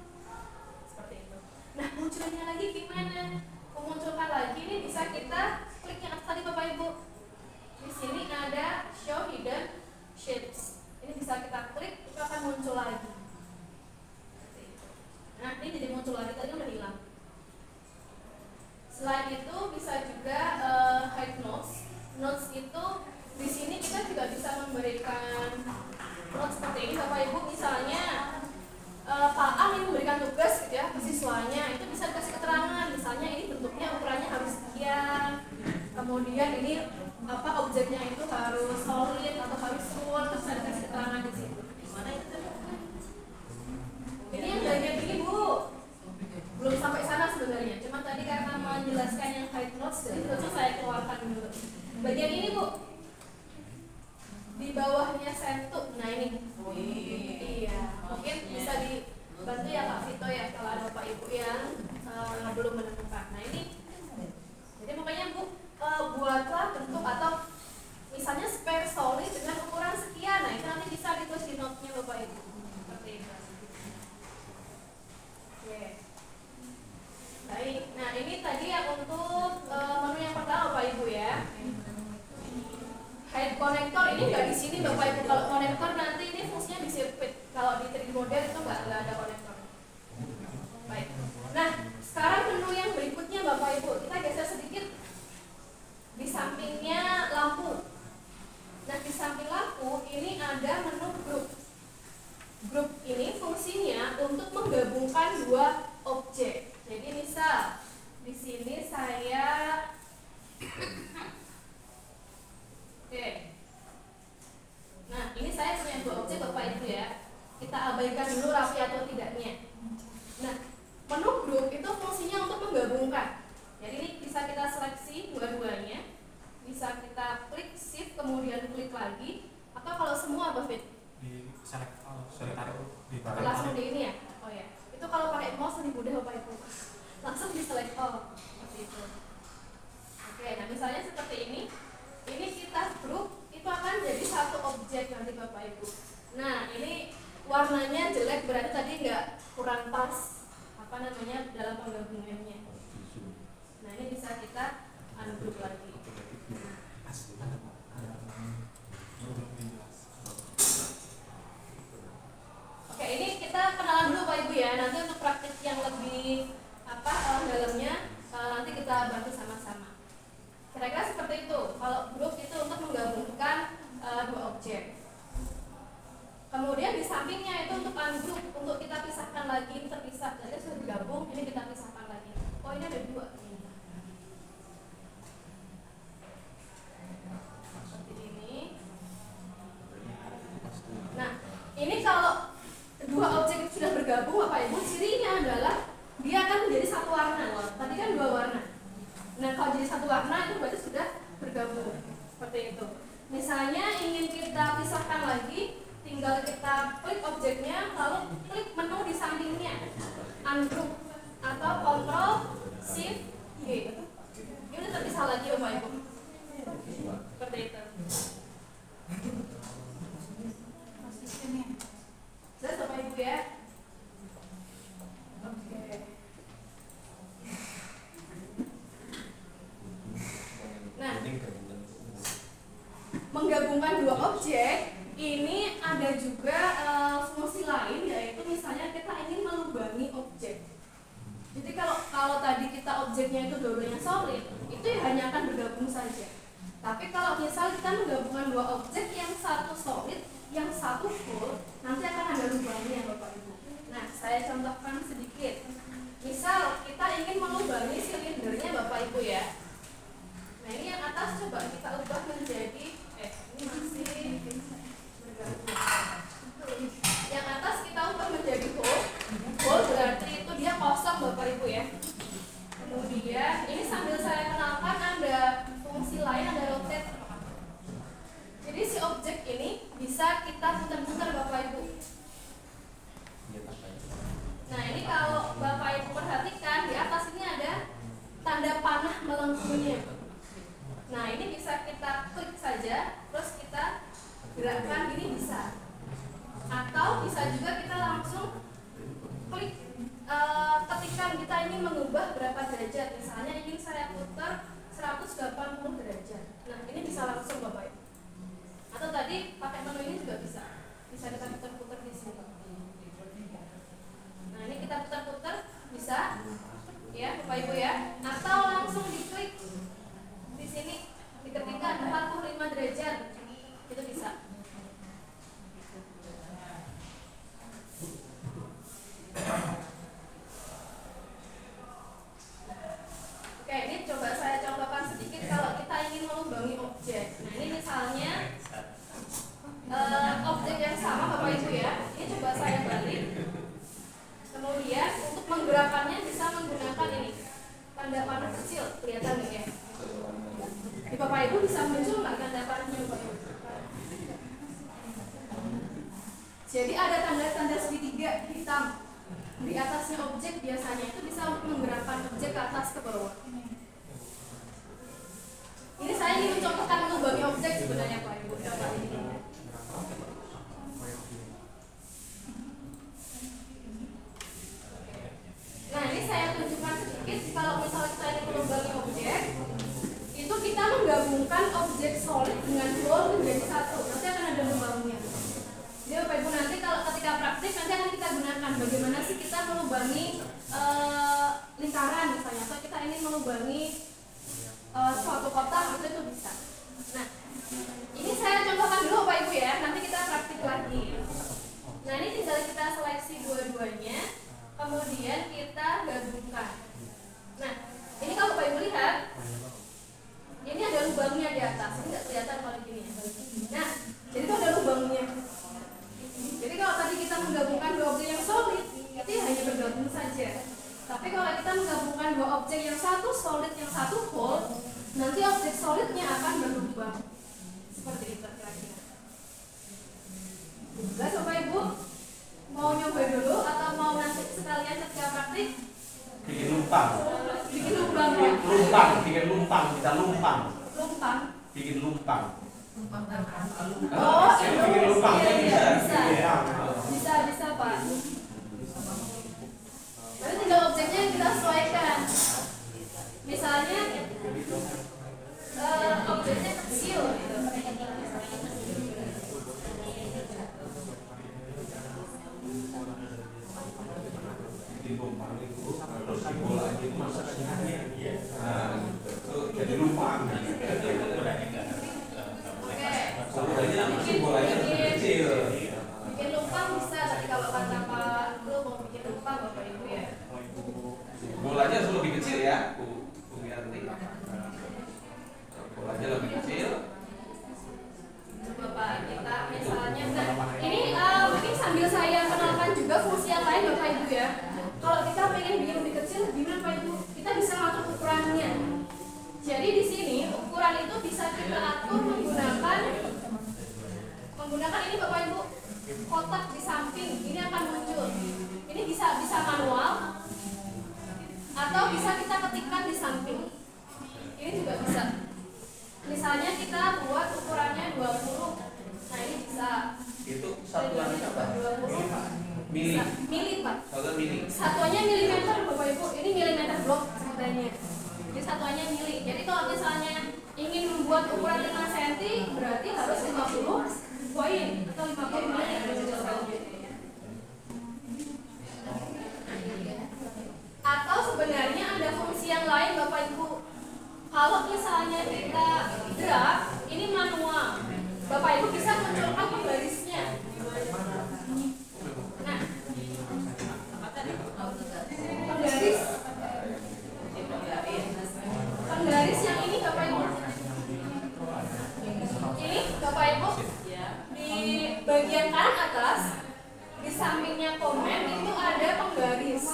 Seperti itu. Nah munculnya lagi gimana? Memunculkan lagi ini bisa kita klik yang atas tadi Bapak Ibu. Di sini ada show hidden shapes. Ini bisa kita klik, itu akan muncul lagi. Nah, ini jadi muncul lagi, tadi udah hilang. Selain itu bisa juga hide notes. Notes itu di sini kita juga bisa memberikan notes seperti ini Bapak Ibu. Misalnya Pak A ingin memberikan tugas gitu ya ke siswanya, itu bisa dikasih keterangan. Misalnya ini bentuknya ukurannya harus sekian. Kemudian ini objeknya itu harus solid atau harus full, terus ada kasih keterangan di sini. Gimana itu? Ini yang bagian ini Bu, belum sampai sana sebenarnya. Cuma tadi karena menjelaskan yang hide notes, jadi terus saya keluarkan dulu. Bagian ini Bu, di bawahnya sentuh. Nah ini. Iya, mungkin bisa dibantu ya Pak Vito ya kalau ada Bapak Ibu yang belum menemukan. Nah ini. Jadi makanya Bu, buatlah bentuk atau misalnya spare solid dengan ukuran sekian. Nah itu nanti bisa ditulis di note-nya Bapak Ibu seperti itu. Oke. Baik, nah ini tadi yang untuk menu yang pertama Bapak Ibu ya. Hide connector ini nggak di sini Bapak Ibu. Kalau konektor nanti ini fungsinya di sirkuit. Kalau di 3D model itu nggak ada konektor. Baik. Nah sekarang menu yang berikutnya Bapak Ibu, kita geser sedikit. Di sampingnya lampu. Nah di samping lampu ini ada menu grup. Grup ini fungsinya untuk menggabungkan 2 objek. Jadi misal di sini saya tarik di bawah. Langsung di ini ya? Oh ya. Itu kalau pakai mouse lebih mudah Bapak Ibu. Langsung di select all seperti itu. Oke, nah misalnya seperti ini kita grup itu akan jadi satu objek nanti Bapak Ibu. Nah ini warnanya jelek berarti tadi nggak kurang pas dalam penggabungannya. Nah ini bisa kita ungroup lagi. Oke, ini kita kenalan dulu Pak Ibu ya. Nanti untuk praktik yang lebih dalamnya nanti kita bantu sama-sama. Kira-kira seperti itu. Kalau grup itu untuk menggabungkan dua objek. Kemudian di sampingnya itu untuk ungroup, untuk kita pisahkan lagi, ini terpisah. Jadi sudah digabung, ini kita pisahkan lagi. Oh ini ada dua. Seperti ini. Nah, ini kalau dua objek itu sudah bergabung, Bapak Ibu, cirinya adalah dia akan menjadi satu warna. Tadi kan dua warna. Nah, kalau jadi satu warna itu berarti sudah bergabung. Seperti itu. Misalnya ingin kita pisahkan lagi, tinggal kita klik objeknya, lalu klik menu di sampingnya, ungroup atau Ctrl Shift G. Ini terpisah lagi Bapak Ibu. Seperti itu. Jelas Bapak Ibu ya. Oke. Nah, menggabungkan dua objek ini ada juga fungsi lain, yaitu misalnya kita ingin melubangi objek. Jadi kalau tadi kita objeknya itu dua-duanya solid, itu hanya akan bergabung saja. Tapi kalau misal kita menggabungkan dua objek, yang satu solid, yang satu full, nanti akan ada lubangnya Bapak Ibu. Nah, saya contohkan sedikit. Misal kita ingin melubangi silindernya Bapak Ibu ya. Nah, ini yang atas coba kita ubah menjadi ini masih yang atas kita ubah menjadi whole. Whole berarti itu dia kosong Bapak Ibu ya. Kemudian ini sambil saya kenalkan ada fungsi lain, ada rotate. Jadi si objek ini bisa kita putar-putar Bapak Ibu. Nah ini kalau Bapak Ibu perhatikan di atas ini ada tanda panah melengkungnya. Nah ini bisa kita klik saja, terus kita gerakkan, ini bisa. Atau bisa juga kita langsung klik ketika kita ingin mengubah berapa derajat. Misalnya ingin saya putar 180 derajat. Nah ini bisa langsung Bapak Ibu. Atau tadi pakai menu ini juga bisa. Bisa kita putar-putar di sini. Nah ini kita putar-putar bisa ya Bapak Ibu ya. Atau langsung diklik di sini diketikkan 45 derajat. Itu bisa. Oke, ini coba saya contohkan sedikit kalau kita ingin melubangi objek. Nah, ini misalnya objek yang sama Bapak Ibu ya. Ini coba saya balik. Kemudian untuk menggerakkannya bisa menggunakan ini tanda panah kecil, kelihatan nggak ya? Di Bapak Ibu bisa muncul nggak tanda panahnya Bapak Ibu? Jadi ada tanda-tanda segitiga hitam di atasnya objek, biasanya itu bisa menggerakkan objek ke atas ke bawah. Ini saya ingin mencontohkan melubangi objek sebenarnya Pak Ibu. Coba ini. Nah ini saya tunjukkan sedikit. Kalau misalnya kita ingin melubangi objek, itu kita menggabungkan objek solid dengan whole menjadi satu. Nanti akan ada lubangnya. Jadi Bapak Ibu nanti kalau ketika praktik nanti akan kita gunakan bagaimana sih kita melubangi lingkaran misalnya, atau kita ingin melubangi suatu kotak itu bisa. Nah ini saya contohkan dulu Bapak Ibu ya, nanti kita praktik lagi. Nah ini tinggal kita seleksi dua-duanya, kemudian kita gabungkan. Nah ini kalau Bapak Ibu lihat, ini ada lubangnya di atas, ini nggak kelihatan kalau gini. Nah jadi itu ada lubangnya. Jadi kalau tadi kita menggabungkan dua objek yang solid, itu hanya bergabung saja. Tapi kalau kita menggabungkan dua objek yang satu solid, yang satu whole, nanti objek solidnya akan bikin lumpang. Oh, bikin lumpang bisa Pak. Tapi tinggal objeknya yang kita sesuaikan. Misalnya objeknya kecil gitu. Jadi lumpang. Bikin lumpang bisa, tapi kalau kata Pak lu mau bikin lumpang Bapak Ibu ya. Bolanya harus lebih kecil ya, Bu Mianti. Bolanya lebih kecil. Coba Pak, kita misalnya, nah ini mungkin sambil saya kenalkan juga fungsi yang lain Bapak Ibu ya. Kalau kita pengen bikin lebih kecil, gimana Pak Ibu? Kita bisa ngatur ukurannya. Jadi di sini ukuran itu bisa kita atur menggunakan ini Bapak Ibu, kotak di samping ini akan muncul. Ini bisa manual atau bisa kita ketikkan di samping. Ini juga bisa. Misalnya kita buat ukurannya 20. Nah ini bisa. Itu satuannya apa? 20. Mili. Mili Pak. Mili. Satuannya milimeter Bapak Ibu. Ini milimeter blok sebenarnya. Ini satuannya mili. Jadi kalau misalnya ingin membuat ukuran 5 cm berarti harus 50 poin atau 50 mili. Atau sebenarnya ada fungsi yang lain Bapak Ibu. Kalau misalnya kita drag, ini manual. Bapak Ibu bisa munculkan penggarisnya. Nah, penggaris yang ini Bapak Ibu. Ini Bapak Ibu di bagian kanan atas, di sampingnya komen itu ada penggaris.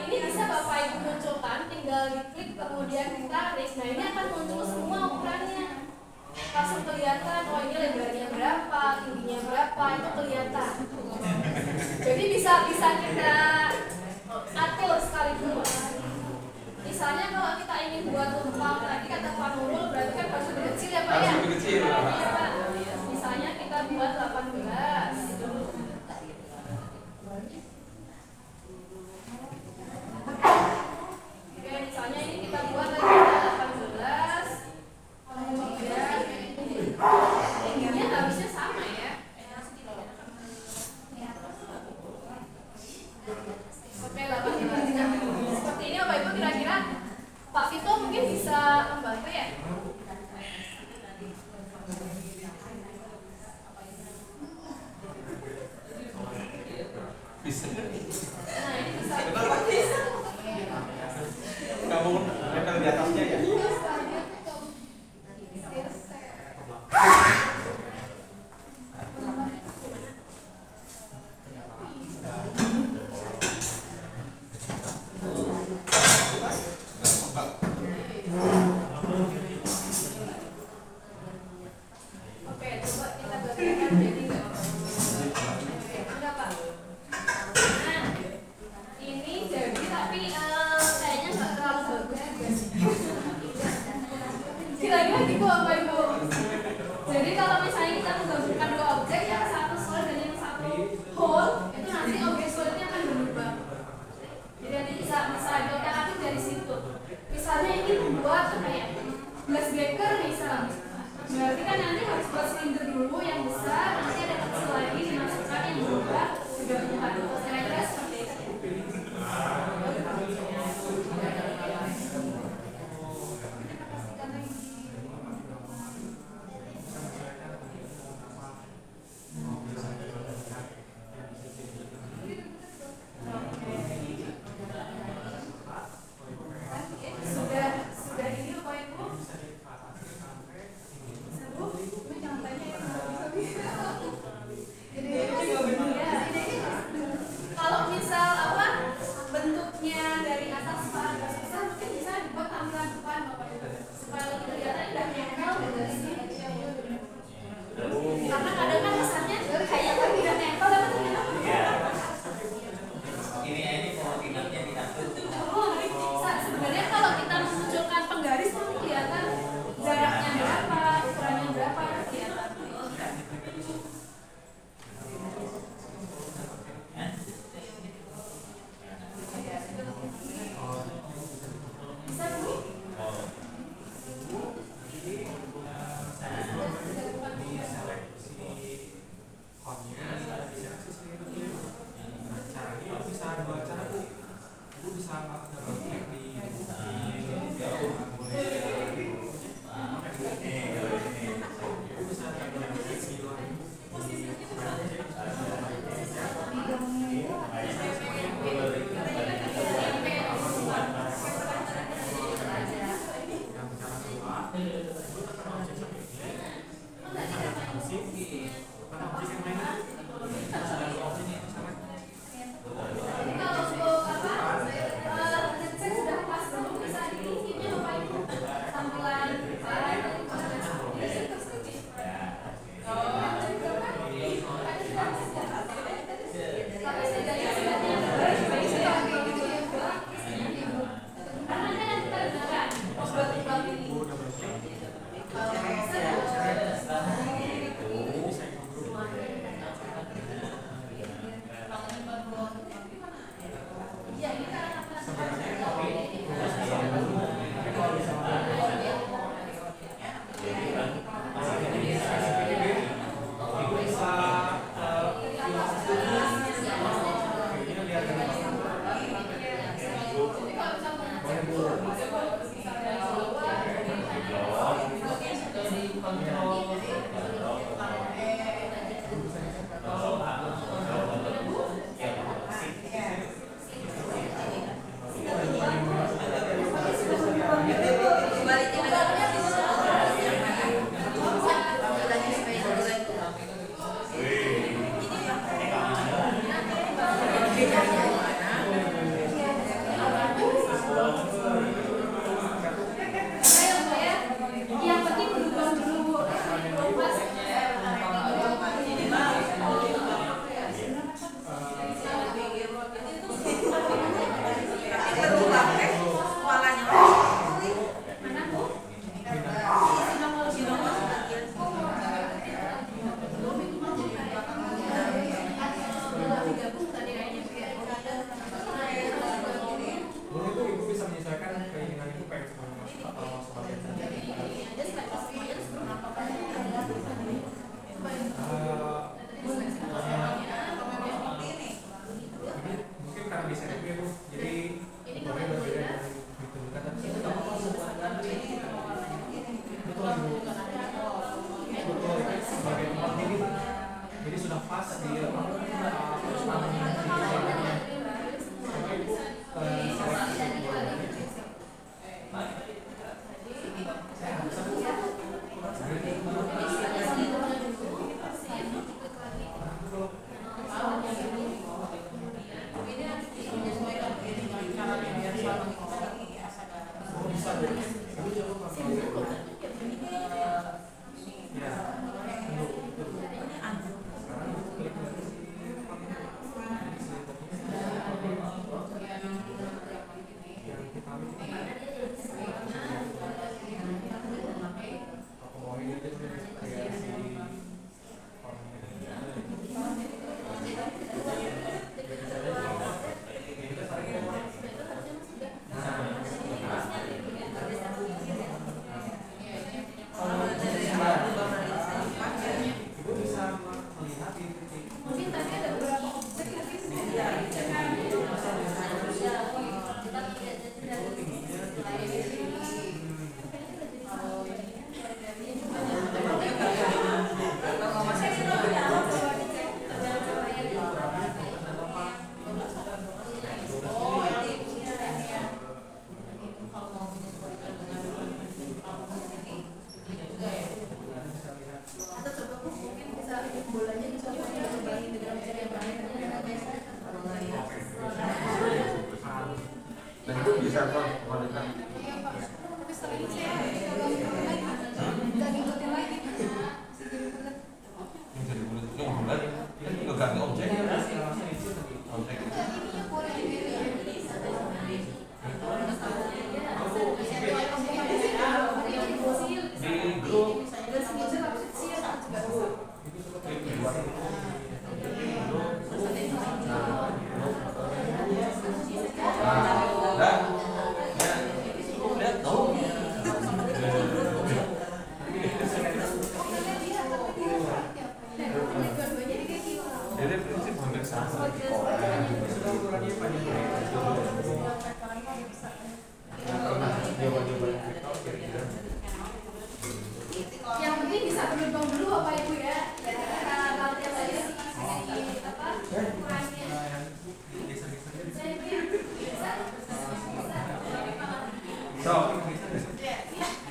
Ini bisa Bapak Ibu munculkan, tinggal diklik kemudian ditarik. Nah ini akan muncul semua ukurannya. Langsung kelihatan, oh ini lebarnya berapa, tingginya berapa, itu kelihatan. Jadi bisa kita atur sekaligus. Misalnya kalau kita ingin buat lumpang, tadi kata Pak Nurul berarti kan harus lebih kecil ya Pak ya? Harus lebih kecil. Iya Pak. Misalnya kita buat 18. Oke, misalnya ini kita buat lagi 18. Kemudian tingginya harusnya sama ya. Oke, 18. Seperti ini Bapak Ibu, kira-kira Pak Vito mungkin bisa membantu ya? Bisa. Nah ini bisa. Kamu nempel di atasnya ya? Oke, coba kita bagikan jadi enggak? Enggak Pak. Nah, ini jadi tapi kayaknya nggak terlalu bagus. Kira-kira gitu Bapak Ibu. Jadi kalau misalnya kita menggabungkan dua objek, yang satu solid dan yang satu whole, itu nanti objek solidnya akan berubah. Jadi nanti bisa diotak-atik dari situ. Misalnya ini membuat apa ya? Glass breaker misal. Berarti kan nanti harus buat silinder dulu yang besar, nanti ada kecil lagi dimasukkan yang berubah digabungkan. Kira-kira seperti itu. Sudah ini Bapak Ibu. Seru, ini jangan tanya yang bisa.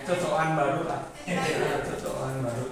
Cocokan baru lah. Cocokan baru.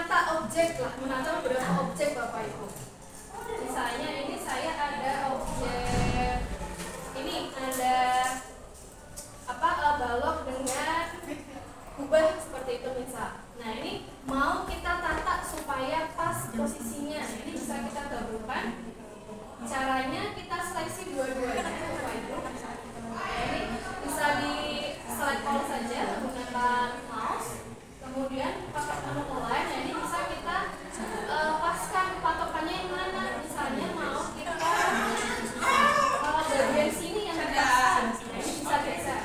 menata objek lah, menata beberapa objek Bapak Ibu. Misalnya ini saya ada objek, ini ada balok dengan kubah seperti itu misal. Nah ini mau kita tata supaya pas posisinya. Nah, ini bisa kita gabungkan. Caranya kita seleksi dua-duanya Bapak Ibu. Nah, ini bisa di select all saja menggunakan mouse. Kemudian pakai menu align. Nah ini bisa kita paskan patokannya yang mana. Misalnya mau kita bagian sini yang dipaskan. Nah ini bisa geser.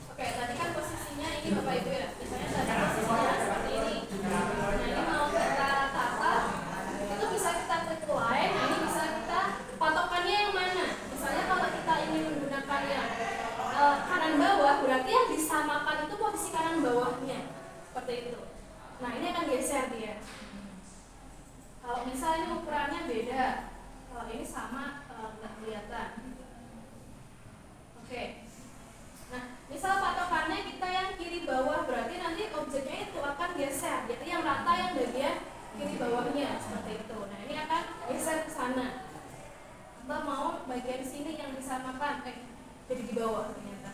Oke, tadi kan posisinya ini Bapak Ibu ya. Misalnya tadi posisinya seperti ini. Nah ini mau kita tata, itu bisa kita klik line. Nah ini bisa kita patokannya yang mana. Misalnya kalau kita ingin menggunakan yang kanan bawah, berarti yang disamakan itu posisi kanan bawahnya. Seperti itu. Nah ini akan geser dia. Kalau misalnya ini ukurannya beda, kalau ini sama nggak kelihatan. Oke. Nah, misal patokannya kita yang kiri bawah, berarti nanti objeknya itu akan geser. Jadi yang rata yang bagian kiri bawahnya seperti itu. Nah, ini akan geser ke sana. Kita mau bagian sini yang disamakan, jadi di bawah ternyata.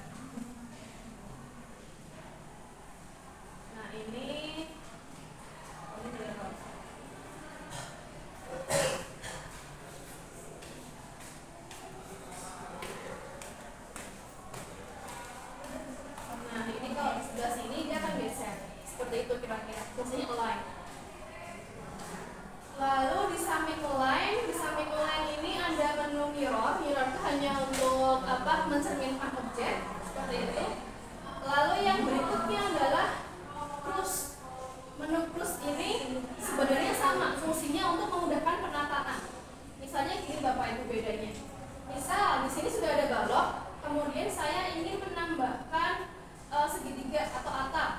Nah, ini kalau di sebelah sini dia akan geser seperti itu kira-kira, fungsinya align. Lalu di samping align ini ada menu mirror. Mirror itu hanya untuk mencerminkan objek seperti itu. Lalu yang berikutnya adalah cruise. Menu cruise ini sebenarnya sama, fungsinya untuk memudahkan penataan. Misalnya gini Bapak Ibu bedanya. Misal di sini sudah ada balok, kemudian saya ingin menambahkan segitiga atau atap.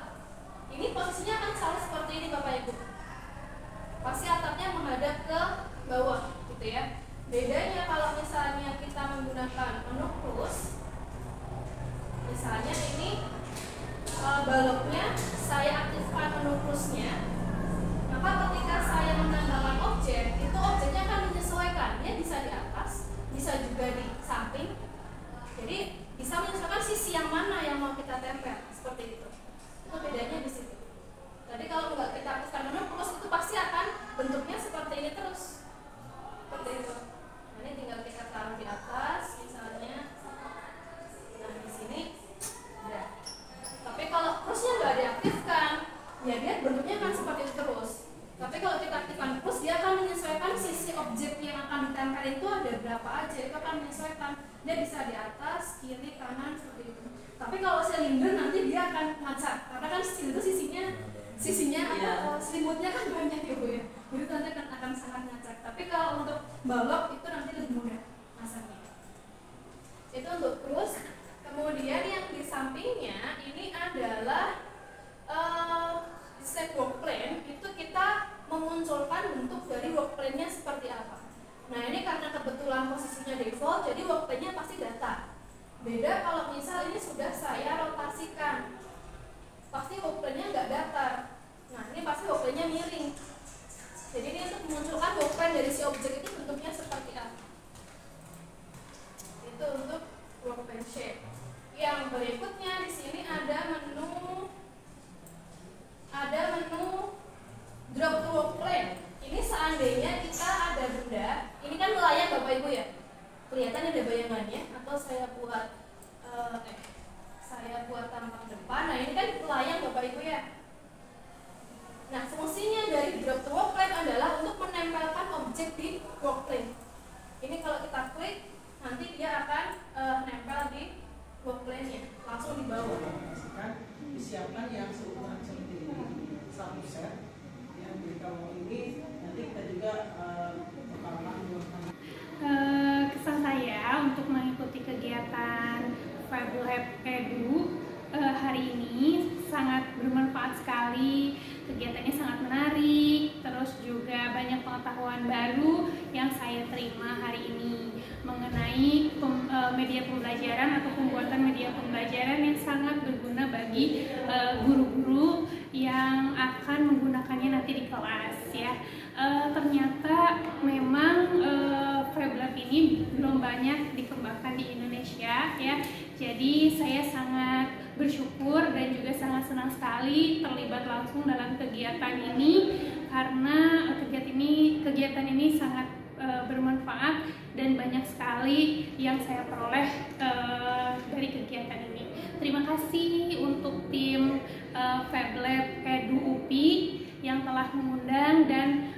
Ini posisinya akan selalu seperti ini Bapak Ibu. Pasti atapnya menghadap ke bawah, gitu ya. Bedanya kalau misalnya kita menggunakan menu cruise, misalnya ini baloknya saya aktifkan menu cruise-nya, maka ketika saya menambahkan objek, itu objeknya akan menyesuaikan. Dia bisa di atas, bisa juga di samping. Jadi bisa menyesuaikan sisi yang mana yang mau kita tempel, seperti itu. Itu bedanya di situ. Tadi kalau nggak kita aktifkan menu cruise, itu pasti akan bentuknya seperti ini terus, seperti itu. Nah, ini tinggal kita taruh di atas, misalnya. Nah di sini, udah. Tapi kalau cruise-nya nggak diaktifkan, ya dia bentuknya akan seperti itu terus. Tapi kalau kita aktifkan cruise, dia akan menyesuaikan sisi objek yang akan ditempel itu ada berapa aja. Itu akan menyesuaikan. Dia bisa di atas, kiri, kanan, seperti itu. Tapi kalau silinder nanti dia akan ngacak, karena kan silinder sisinya selimutnya kan banyak ya Bu ya. Jadi nanti akan sangat ngacak. Tapi kalau untuk balok itu nanti lebih mudah masaknya. Itu untuk cruise. Kemudian yang di sampingnya ini adalah set work plan. Itu kita memunculkan bentuk dari work plan-nya seperti apa. Nah ini karena kebetulan posisinya default, jadi work plan-nya pasti datar. Beda kalau misal ini sudah saya rotasikan, pasti work plan-nya nggak datar. Nah ini pasti work plan-nya miring. Jadi ini untuk memunculkan work plan dari si objek itu bentuknya seperti apa. Itu untuk work plan shape. Yang berikutnya di sini ada menu drop to work plan. Ini seandainya kita ada benda, ini kan melayang Bapak Ibu ya. Kelihatan ada bayangannya, atau saya buat tampak depan. Nah ini kan melayang Bapak Ibu ya. Nah fungsinya dari drop to work plan adalah untuk menempelkan objek di work plan. Ini kalau kita klik, nanti dia akan nempel di work plan-nya, langsung di bawah. Disiapkan yang seukuran seperti ini, satu set. Yang di kalau ini nanti kita juga kesan saya untuk mengikuti kegiatan FabLab Edu hari ini sangat bermanfaat sekali. Kegiatannya sangat menarik, terus juga banyak pengetahuan baru yang saya terima hari ini mengenai media pembelajaran atau pembuatan media pembelajaran yang sangat berguna bagi guru-guru ya, ternyata memang Fab Lab ini belum banyak dikembangkan di Indonesia ya. Jadi saya sangat bersyukur dan juga sangat senang sekali terlibat langsung dalam kegiatan ini, karena kegiatan ini sangat bermanfaat dan banyak sekali yang saya peroleh dari kegiatan ini. Terima kasih untuk tim Fab Lab Edu UPI yang telah mengundang dan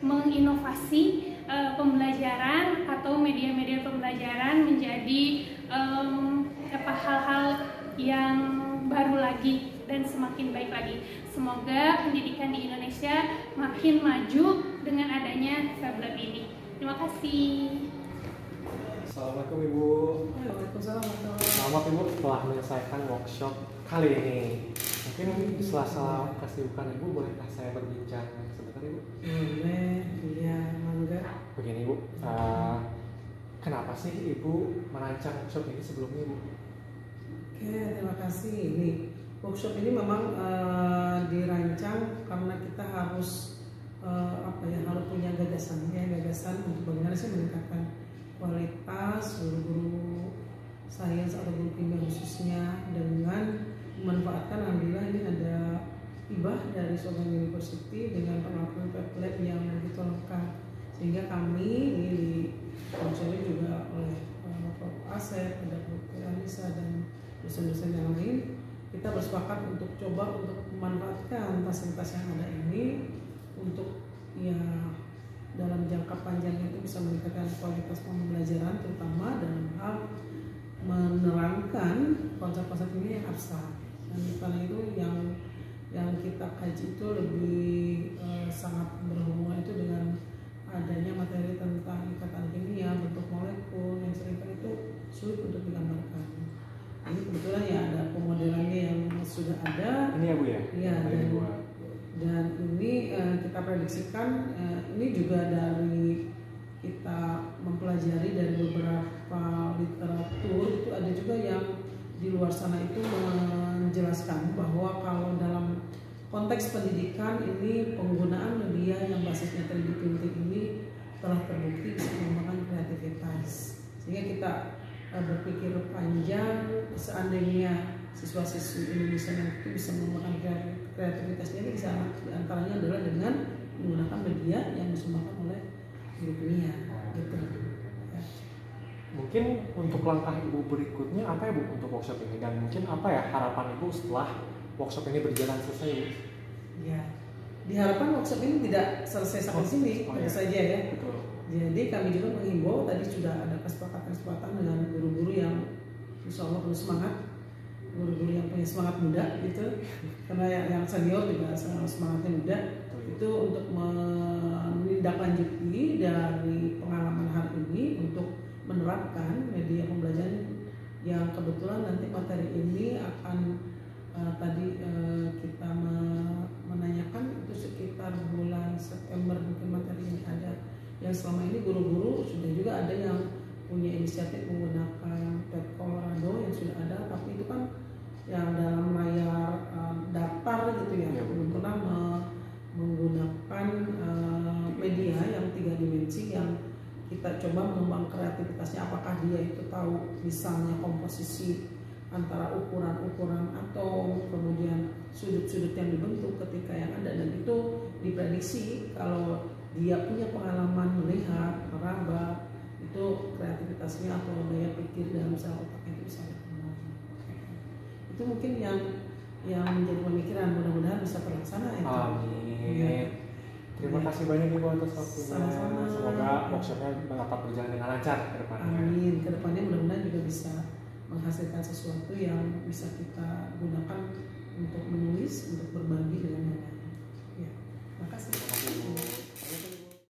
menginovasi pembelajaran atau media-media pembelajaran menjadi hal-hal yang baru lagi dan semakin baik lagi. Semoga pendidikan di Indonesia makin maju dengan adanya Fab Lab ini. Terima kasih. Assalamualaikum Ibu. Waalaikumsalam. Selamat Ibu telah menyelesaikan workshop kali ini. Mungkin di sela-sela kesibukan Ibu, bolehkah saya berbincang sebentar Ibu? Boleh, iya, mangga. Begini Ibu, kenapa sih Ibu merancang workshop ini sebelumnya Ibu? Oke, terima kasih. Ini workshop ini memang dirancang karena kita harus harus punya gagasan untuk bagaimana sih meningkatkan kualitas guru-guru sains atau guru kimia khususnya dengan memanfaatkan, alhamdulillah ini ada hibah dari Sogang University dengan peralatan Fab Lab yang begitu lengkap, sehingga kami ini dikonsultasi juga oleh Prof. Asep, ada Prof. Anissa dan dosen-dosen yang lain. Kita bersepakat untuk coba untuk memanfaatkan fasilitas yang ada ini untuk dalam jangka panjang itu bisa meningkatkan kualitas pembelajaran, terutama dalam hal menerangkan konsep-konsep ini yang abstrak. Dan karena itu yang kita kaji itu lebih sangat berhubungan itu dengan adanya materi tentang ikatan kimia, bentuk molekul yang seringkali itu sulit untuk digambarkan. Ini kebetulan ya ada pemodelannya yang sudah ada. Ini ya Bu ya? Iya. Dan ini kita prediksikan ini juga dari kita mempelajari dari beberapa literatur, itu ada juga yang di luar sana itu menjelaskan bahwa kalau dalam konteks pendidikan ini penggunaan media yang basisnya 3D printing ini telah terbukti bisa mengembangkan kreativitas, sehingga kita berpikir panjang, seandainya siswa-siswi Indonesia itu bisa mengembangkan kreativitasnya, ini bisa diantaranya adalah dengan menggunakan media yang disumbangkan oleh guru kimia gitu. Ya. Mungkin untuk langkah Ibu berikutnya apa ya Bu untuk workshop ini, dan mungkin apa ya harapan Ibu setelah workshop ini berjalan selesai Bu? Ya, diharapkan workshop ini tidak selesai sampai sini tentu saja ya. Betul. Jadi kami juga menghimbau, tadi sudah ada kesepakatan dengan guru-guru yang insya Allah penuh semangat, guru-guru yang punya semangat muda gitu, karena yang senior juga semangatnya muda, itu untuk menindaklanjuti dari pengalaman hal ini untuk menerapkan media pembelajaran yang kebetulan nanti materi ini akan kita menanyakan itu sekitar bulan September mungkin materi ini ada, yang selama ini guru-guru sudah juga ada yang punya inisiatif menggunakan Ted Colorado yang sudah ada, tapi itu kan yang dalam layar datar gitu ya, belum pernah menggunakan media yang 3 dimensi yang kita coba mengembang kreativitasnya, apakah dia itu tahu misalnya komposisi antara ukuran-ukuran atau kemudian sudut-sudut yang dibentuk ketika yang ada, dan itu diprediksi kalau dia punya pengalaman melihat, meraba, itu kreativitasnya atau daya pikir dalam sel otaknya itu bisa berkembang. Itu mungkin yang menjadi pemikiran, mudah-mudahan bisa terlaksana itu. Amin. Ya. Terima kasih banyak Ibu atas waktunya. Sama-sama. Semoga workshopnya dapat berjalan dengan lancar ke depannya. Amin. Kedepannya mudah-mudahan juga bisa menghasilkan sesuatu yang bisa kita gunakan